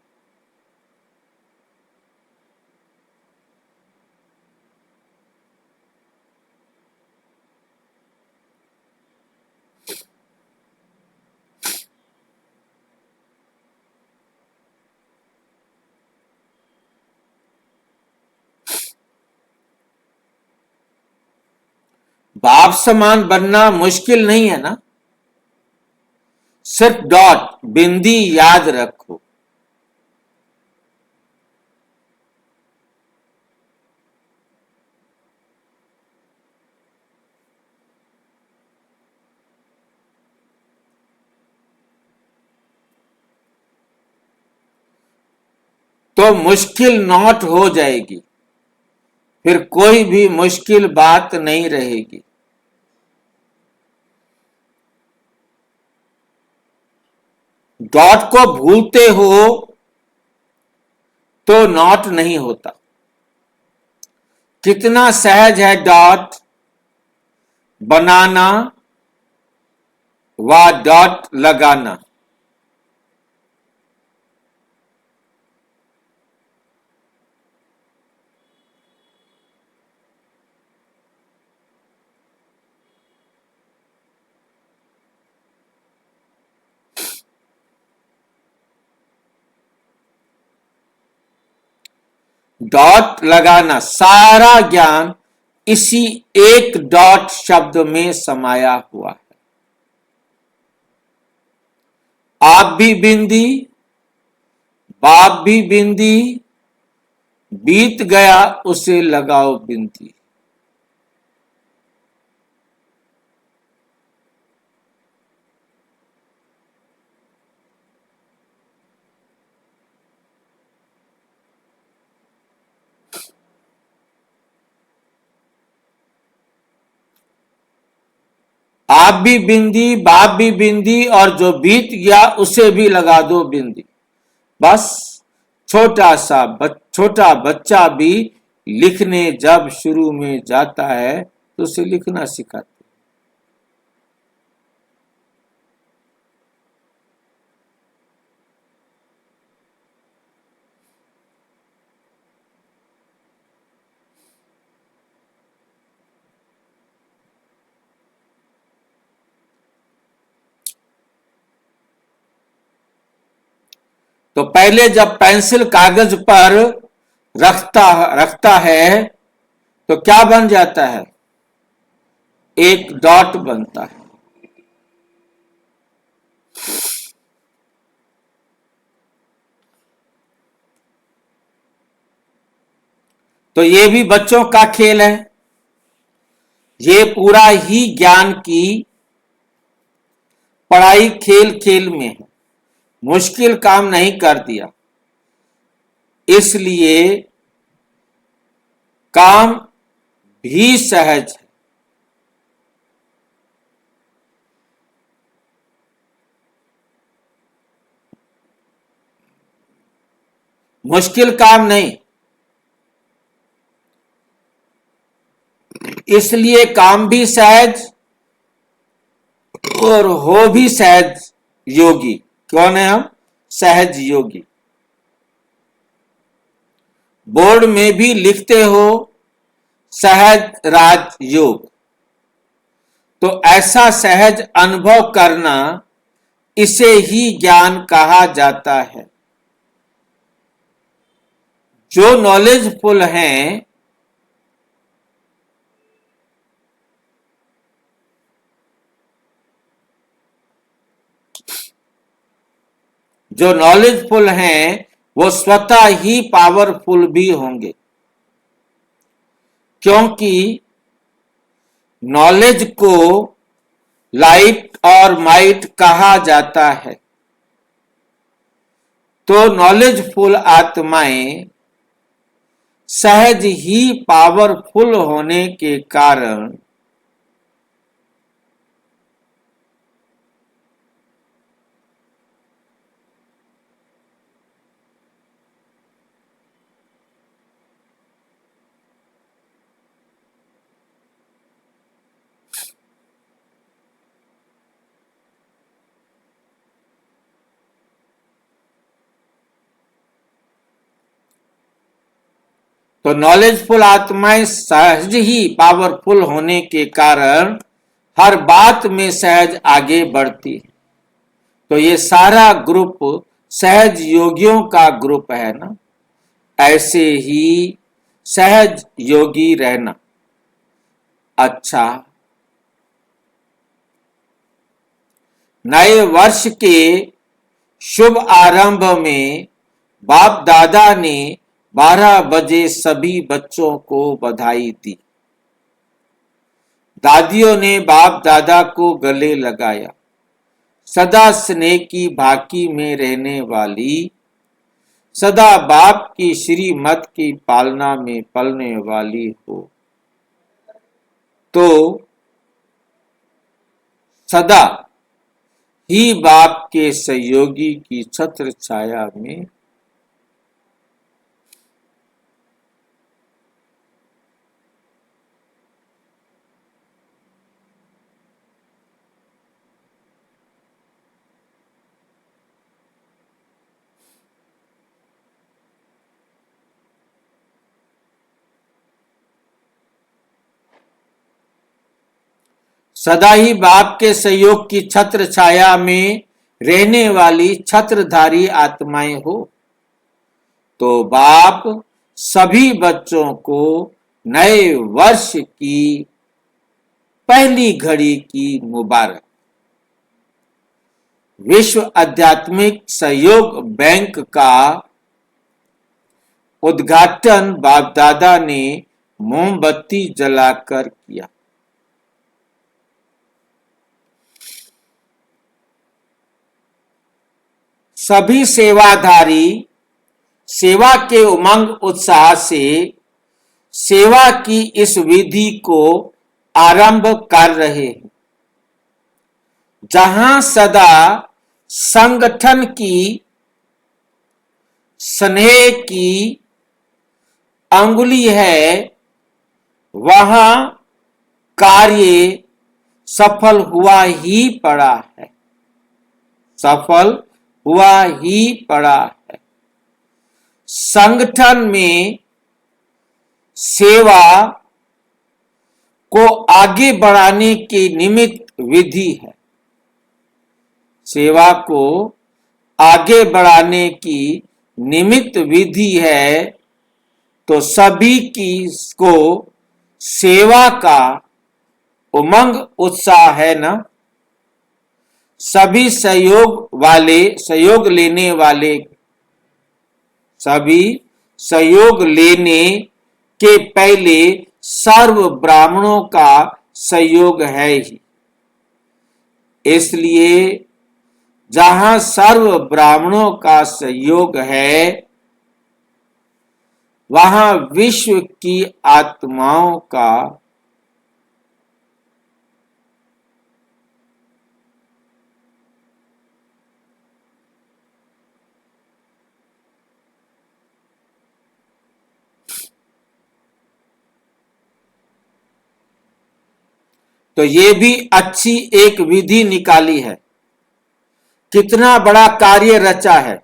बाप समान बनना मुश्किल नहीं है ना, सिर्फ डॉट बिंदी याद रखो। तो मुश्किल नॉट हो जाएगी, फिर कोई भी मुश्किल बात नहीं रहेगी। डॉट को भूलते हो तो नॉट नहीं होता। कितना सहज है डॉट बनाना व डॉट लगाना। डॉट लगाना, सारा ज्ञान इसी एक डॉट शब्द में समाया हुआ है। आप भी बिंदी, बाप भी बिंदी, बीत गया उसे लगाओ बिंदी। आप भी बिंदी, बाप भी बिंदी, और जो बीत गया उसे भी लगा दो बिंदी। बस छोटा बच्चा भी लिखने जब शुरू में जाता है तो उसे लिखना सिखाते। तो पहले जब पेंसिल कागज पर रखता है तो क्या बन जाता है? एक डॉट बनता है। तो ये भी बच्चों का खेल है। ये पूरा ही ज्ञान की पढ़ाई खेल खेल में है, मुश्किल काम नहीं कर दिया, इसलिए काम भी सहज है। मुश्किल काम नहीं, इसलिए काम भी सहज और हो भी सहज योगी। कौन है हम? सहज योगी। बोर्ड में भी लिखते हो सहज राज योग, तो ऐसा सहज अनुभव करना, इसे ही ज्ञान कहा जाता है। जो नॉलेजफुल हैं जो नॉलेजफुल हैं वो स्वतः ही पावरफुल भी होंगे, क्योंकि नॉलेज को लाइट और माइट कहा जाता है। तो नॉलेजफुल आत्माएं सहज ही पावरफुल होने के कारण तो नॉलेजफुल आत्माएं सहज ही पावरफुल होने के कारण हर बात में सहज आगे बढ़ती है। तो ये सारा ग्रुप सहज योगियों का ग्रुप है ना। ऐसे ही सहज योगी रहना। अच्छा, नए वर्ष के शुभ आरंभ में बाप दादा ने 12 बजे सभी बच्चों को बधाई दी। दादियों ने बाप दादा को गले लगाया। सदा स्नेह की भाकी में रहने वाली, सदा बाप की श्रीमत की पालना में पलने वाली हो, तो सदा ही बाप के सहयोगी की छत्र छाया में सदा ही बाप के सहयोग की छत्र छाया में रहने वाली छत्रधारी आत्माएं हो, तो बाप सभी बच्चों को नए वर्ष की पहली घड़ी की मुबारक। विश्व आध्यात्मिक सहयोग बैंक का उद्घाटन बाप दादा ने मोमबत्ती जलाकर किया। सभी सेवाधारी सेवा के उमंग उत्साह से सेवा की इस विधि को आरंभ कर रहे हैं, जहां सदा संगठन की स्नेह की अंगुली है, वहां कार्य सफल हुआ ही पड़ा है, सफल हुआ ही पड़ा है। संगठन में सेवा को आगे बढ़ाने की निमित्त विधि है, सेवा को आगे बढ़ाने की निमित्त विधि है, तो सभी की को सेवा का उमंग उत्साह है ना। सभी सहयोग लेने वाले, सभी सहयोग लेने के पहले सर्व ब्राह्मणों का सहयोग है ही। इसलिए जहां सर्व ब्राह्मणों का सहयोग है, वहां विश्व की आत्माओं का तो ये भी अच्छी एक विधि निकाली है। कितना बड़ा कार्य रचा है,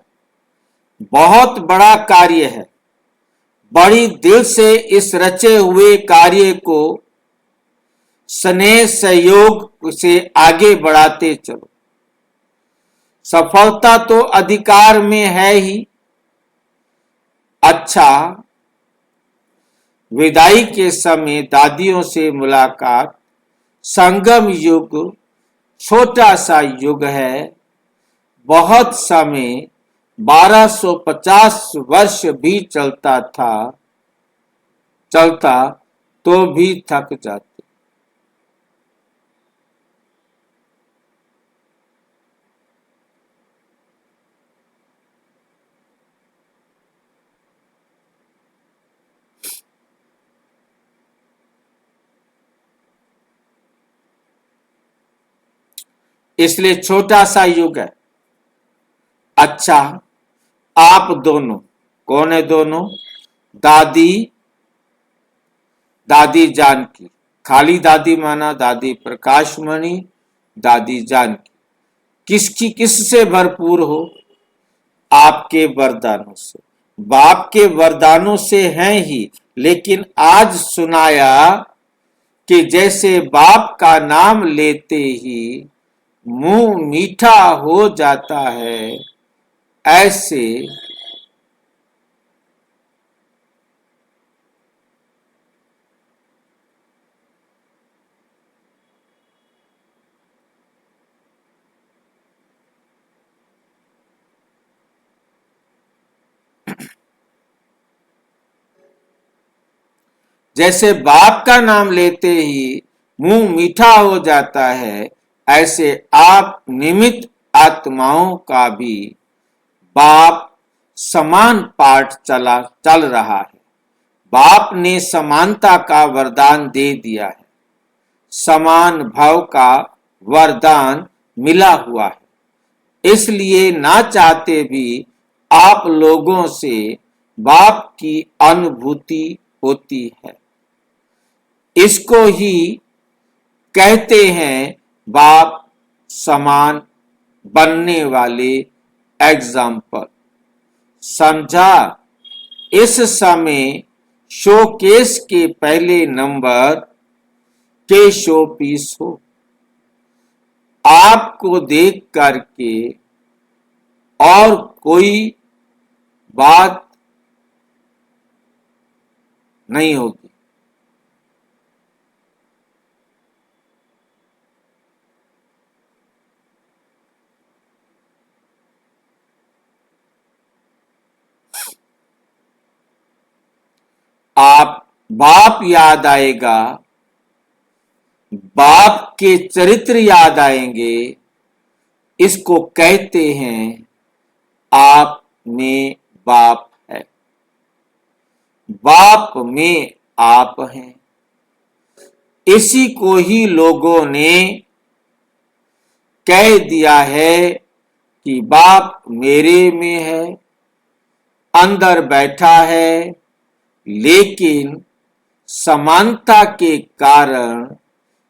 बहुत बड़ा कार्य है। बड़ी दिल से इस रचे हुए कार्य को स्नेह सहयोग से आगे बढ़ाते चलो। सफलता तो अधिकार में है ही। अच्छा, विदाई के समय दादियों से मुलाकात। संगम युग छोटा सा युग है। बहुत समय 1250 वर्ष भी चलता तो भी थक जाते। इसलिए छोटा सा युग है। अच्छा, आप दोनों, कौन है दोनों? दादी जानकी, खाली दादी माना दादी प्रकाशमणि, दादी जानकी, किसकी किससे भरपूर हो? आपके वरदानों से। बाप के वरदानों से हैं ही, लेकिन आज सुनाया कि जैसे बाप का नाम लेते ही मुंह मीठा हो जाता है, ऐसे जैसे बाप का नाम लेते ही मुंह मीठा हो जाता है, ऐसे आप निमित्त आत्माओं का भी बाप समान पाठ चल रहा है। बाप ने समानता का वरदान दे दिया है। समान भाव का वरदान मिला हुआ है। इसलिए ना चाहते भी आप लोगों से बाप की अनुभूति होती है। इसको ही कहते हैं बाप समान बनने वाले एग्जाम्पल। समझा? इस समय शोकेस के पहले नंबर के शो पीस हो। आपको देख करके और कोई बात नहीं होगी। आप बाप याद आएगा, बाप के चरित्र याद आएंगे। इसको कहते हैं आप में बाप है, बाप में आप हैं। इसी को ही लोगों ने कह दिया है कि बाप मेरे में है, अंदर बैठा है, लेकिन समानता के कारण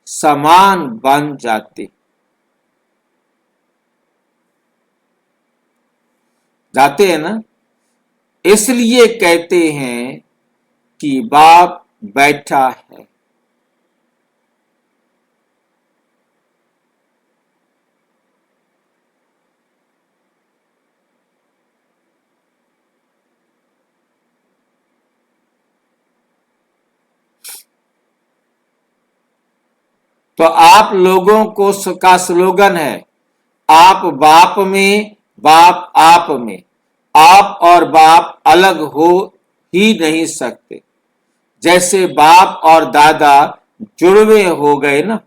समान बन जाते हैं ना। इसलिए कहते हैं कि बाप बैठा है। तो आप लोगों को का स्लोगन है, आप बाप में, बाप आप में। आप और बाप अलग हो ही नहीं सकते। जैसे बाप और दादा जुड़वे हो गए ना,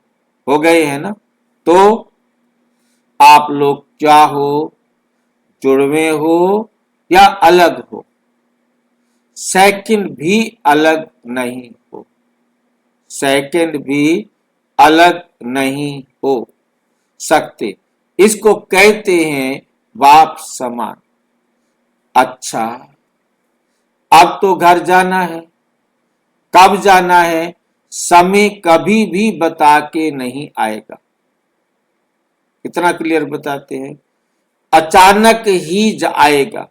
हो गए हैं ना, तो आप लोग क्या हो? जुड़वे हो या अलग हो? सेकंड भी अलग नहीं हो, सेकंड भी अलग नहीं हो सकते। इसको कहते हैं बाप समान। अच्छा, अब तो घर जाना है। कब जाना है? समय कभी भी बता के नहीं आएगा। कितना क्लियर बताते हैं, अचानक ही आएगा।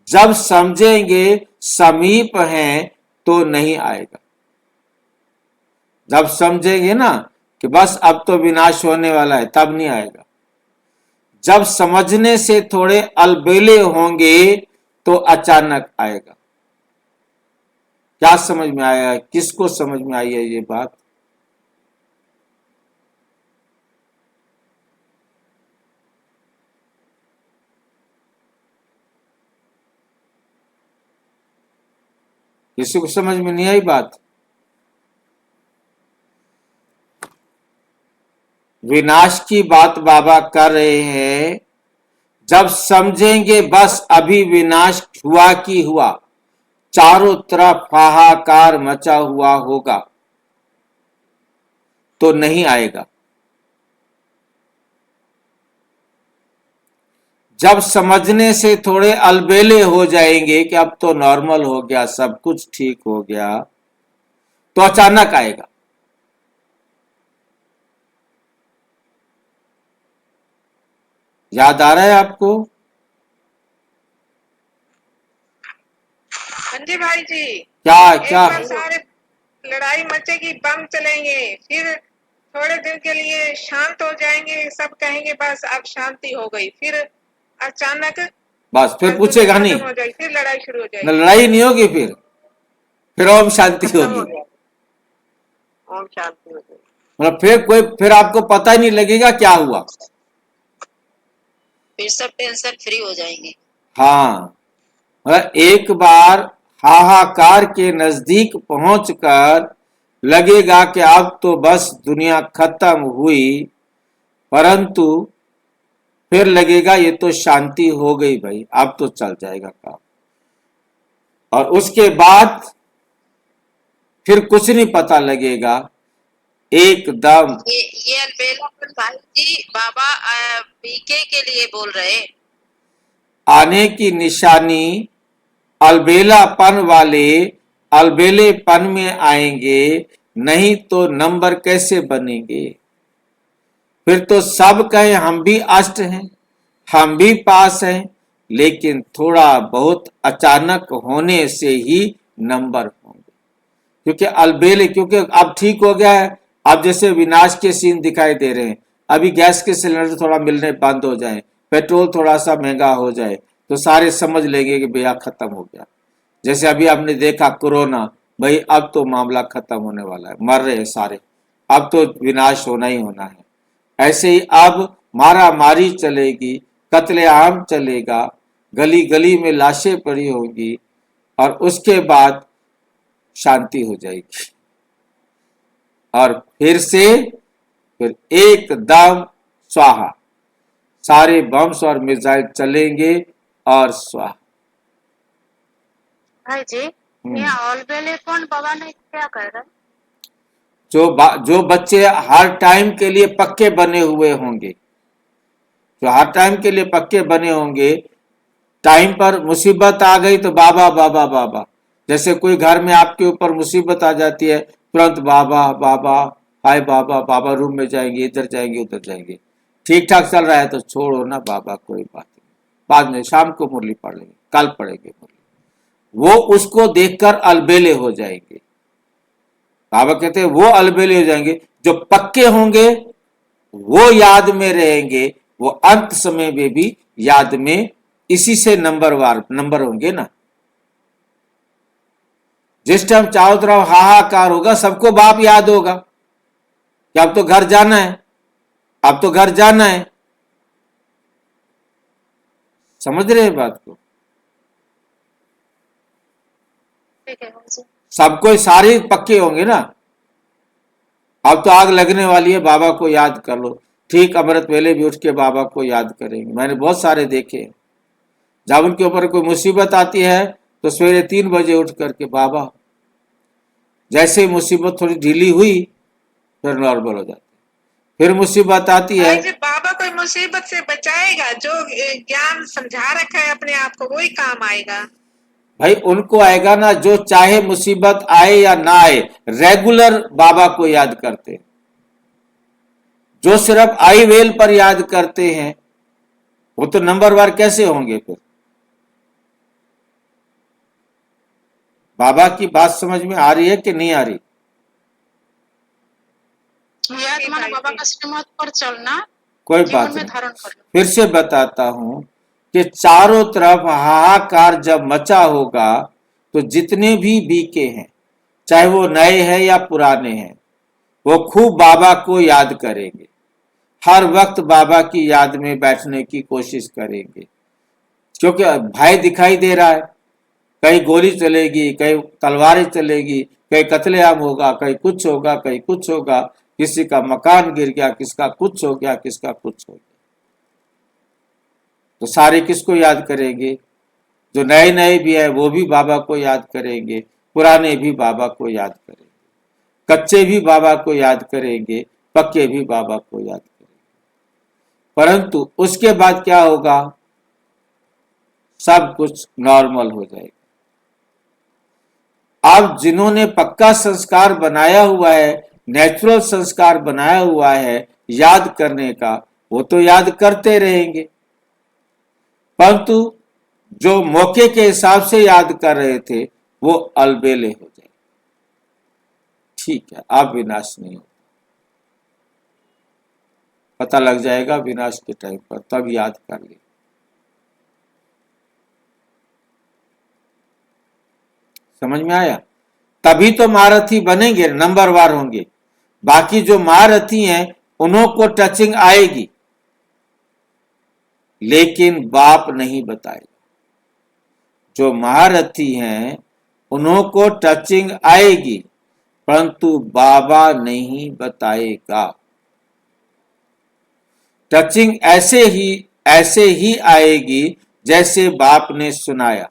जब समझेंगे समीप हैं तो नहीं आएगा। जब समझेंगे ना कि बस अब तो विनाश होने वाला है, तब नहीं आएगा। जब समझने से थोड़े अलबेले होंगे तो अचानक आएगा। क्या समझ में आया? किसको समझ में आई है ये बात? किसी को समझ में नहीं आई बात? विनाश की बात बाबा कर रहे हैं। जब समझेंगे बस अभी विनाश हुआ कि हुआ, चारों तरफ हाहाकार मचा हुआ होगा, तो नहीं आएगा। जब समझने से थोड़े अलबेले हो जाएंगे कि अब तो नॉर्मल हो गया, सब कुछ ठीक हो गया, तो अचानक आएगा। याद आ रहा है आपको? हाँ जी भाई जी। क्या एक क्या? बार सारे लड़ाई मचेगी, बम चलेंगे, फिर थोड़े दिन के लिए शांत हो जाएंगे, सब कहेंगे बस अब शांति हो गई, फिर अचानक बस फिर दुनिया पूछेगा नहीं, खत्म हो जाएगी, फिर लड़ाई शुरू हो न जाएगी। लड़ाई नहीं होगी, फिर ओम शांति खत्म हो होगी। जाएगी, ओम शांति हो जाएगी। मतलब फिर आपको पता ही नहीं लगेगा क्या हुआ। फिर सब टेंशन फ्री हो जाएंगे। हाँ, मतलब एक बार हाहाकार के नजदीक पहुंचकर लगेगा कि अब तो बस दुनिया खत्म हुई, परंतु फिर लगेगा ये तो शांति हो गई भाई, अब तो चल जाएगा काम। और उसके बाद फिर कुछ नहीं पता लगेगा, एकदम। ये अलबेलापन भाई जी बाबा पीके के लिए बोल रहे। आने की निशानी अलबेलापन वाले अलबेलेपन में आएंगे, नहीं तो नंबर कैसे बनेंगे? फिर तो सब कहें हम भी अष्ट हैं, हम भी पास हैं, लेकिन थोड़ा बहुत अचानक होने से ही नंबर होंगे। क्योंकि अलबेले, क्योंकि अब ठीक हो गया है, अब जैसे विनाश के सीन दिखाई दे रहे हैं। अभी गैस के सिलेंडर थोड़ा मिलने बंद हो जाए, पेट्रोल थोड़ा सा महंगा हो जाए, तो सारे समझ लेंगे कि भैया खत्म हो गया। जैसे अभी आपने देखा कोरोना, भाई अब तो मामला खत्म होने वाला है, मर रहे हैं सारे, अब तो विनाश होना ही होना है। ऐसे ही अब मारा मारी चलेगी, कत्लेआम चलेगा, गली गली में लाशें पड़ी होंगी, और उसके बाद शांति हो जाएगी। और फिर एकदम स्वाहा, सारे बम्स और मिसाइल चलेंगे और स्वाहा। भाई जी ये अलबेलेपन बाबा ने क्या कर रहा है? जो बच्चे हर टाइम के लिए पक्के बने हुए होंगे, जो हर टाइम के लिए पक्के बने होंगे, टाइम पर मुसीबत आ गई तो बाबा बाबा बाबा। जैसे कोई घर में आपके ऊपर मुसीबत आ जाती है, तुरंत बाबा बाबा, हाय बाबा बाबा, रूम में जाएंगे, इधर जाएंगे उधर जाएंगे। ठीक ठाक चल रहा है तो छोड़ो ना बाबा, कोई बात नहीं, बाद में शाम को मुरली पढ़ लेंगे, कल पढ़ेंगे मुरली। वो उसको देखकर अलबेले हो जाएंगे। बाबा कहते हैं वो अलबेले हो जाएंगे, जो पक्के होंगे वो याद में रहेंगे, वो अंत समय में भी याद में इसी से नंबर होंगे ना। जिस टाइम चारों तरफ हाहाकार होगा, सबको बाप याद होगा कि अब तो घर जाना है, अब तो घर जाना है। समझ रहे हैं बात को? ठीक है भाई जी। सबको सारे पक्के होंगे ना। अब तो आग लगने वाली है, बाबा को याद कर लो। ठीक अमृत वेले भी उठ के बाबा को याद करेंगे। मैंने बहुत सारे देखे, जब उनके ऊपर कोई मुसीबत आती है तो सवेरे 3 बजे उठ करके बाबा, जैसे ही मुसीबत थोड़ी ढीली हुई फिर नॉर्मल हो जाती, फिर मुसीबत आती है। भाई जी बाबा कोई मुसीबत से बचाएगा, जो ज्ञान समझा रखा है अपने आप को वही काम आएगा। भाई उनको आएगा ना, जो चाहे मुसीबत आए या ना आए रेगुलर बाबा को याद करते हैं। जो सिर्फ आई वेल पर याद करते हैं वो तो नंबरवार कैसे होंगे फिर? बाबा की बात समझ में आ रही है कि नहीं आ रही? याद माना बाबा का श्रीमत पर चलना, कोई जीवन बात में नहीं, धारण करना। फिर से बताता हूं कि चारों तरफ हाहाकार जब मचा होगा तो जितने भी बीके हैं, चाहे वो नए हैं या पुराने हैं, वो खूब बाबा को याद करेंगे, हर वक्त बाबा की याद में बैठने की कोशिश करेंगे। क्योंकि भय दिखाई दे रहा है, कहीं गोली चलेगी, कहीं तलवारें चलेगी, कहीं कत्लेआम होगा, कहीं कुछ होगा, कहीं कुछ होगा, किसी का मकान गिर गया, किसका कुछ हो गया, किसका कुछ हो गया। तो सारे किसको याद करेंगे? जो नए नए भी है वो भी बाबा को याद करेंगे, पुराने भी बाबा को याद करेंगे, कच्चे भी बाबा को याद करेंगे, पक्के भी बाबा को याद करेंगे। परंतु उसके बाद क्या होगा? सब कुछ नॉर्मल हो जाएगा। अब जिन्होंने पक्का संस्कार बनाया हुआ है, नेचुरल संस्कार बनाया हुआ है याद करने का, वो तो याद करते रहेंगे। परंतु जो मौके के हिसाब से याद कर रहे थे वो अलबेले हो जाए। ठीक है, अब विनाश नहीं होगा, पता लग जाएगा विनाश के टाइम पर, तब याद कर ले। समझ में आया? तभी तो महारथी बनेंगे, नंबरवार होंगे। बाकी जो महारथी हैं उन्हों को टचिंग आएगी, लेकिन बाप नहीं बताएगा। जो महारथी हैं उन्हों को टचिंग आएगी, परंतु बाबा नहीं बताएगा। टचिंग ऐसे ही आएगी जैसे बाप ने सुनाया,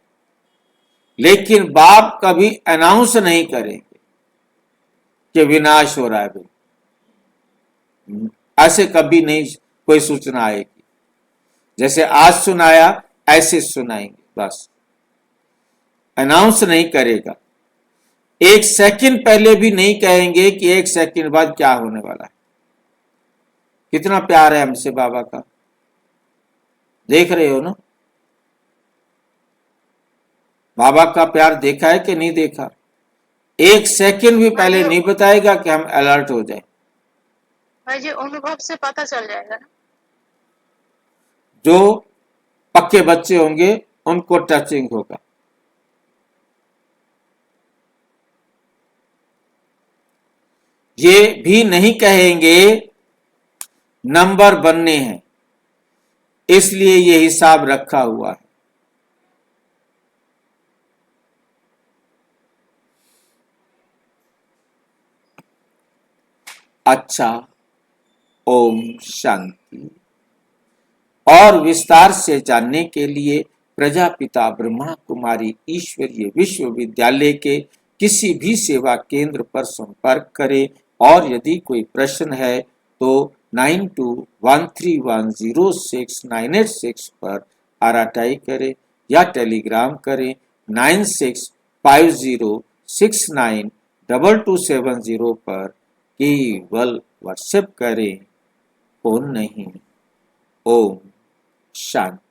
लेकिन बाप कभी अनाउंस नहीं करेंगे कि विनाश हो रहा है। ऐसे कभी नहीं कोई सूचना आएगी। जैसे आज सुनाया ऐसे सुनाएंगे, बस अनाउंस नहीं करेगा। एक सेकंड पहले भी नहीं कहेंगे कि एक सेकंड बाद क्या होने वाला है। कितना प्यार है हमसे बाबा का, देख रहे हो ना? बाबा का प्यार देखा है कि नहीं देखा? एक सेकंड भी पहले नहीं बताएगा कि हम अलर्ट हो जाए। भाई जी अनुभव से पता चल जाएगा ना। जो पक्के बच्चे होंगे उनको टचिंग होगा। ये भी नहीं कहेंगे नंबर बनने हैं, इसलिए ये हिसाब रखा हुआ है। अच्छा, ओम शांति। और विस्तार से जानने के लिए प्रजापिता ब्रह्मा कुमारी ईश्वरीय विश्वविद्यालय के किसी भी सेवा केंद्र पर संपर्क करें, और यदि कोई प्रश्न है तो 9213106986 पर आरटीआई करें या टेलीग्राम करें 9650692270 पर, केवल व्हाट्सएप करें, फोन नहीं। ओम शांति।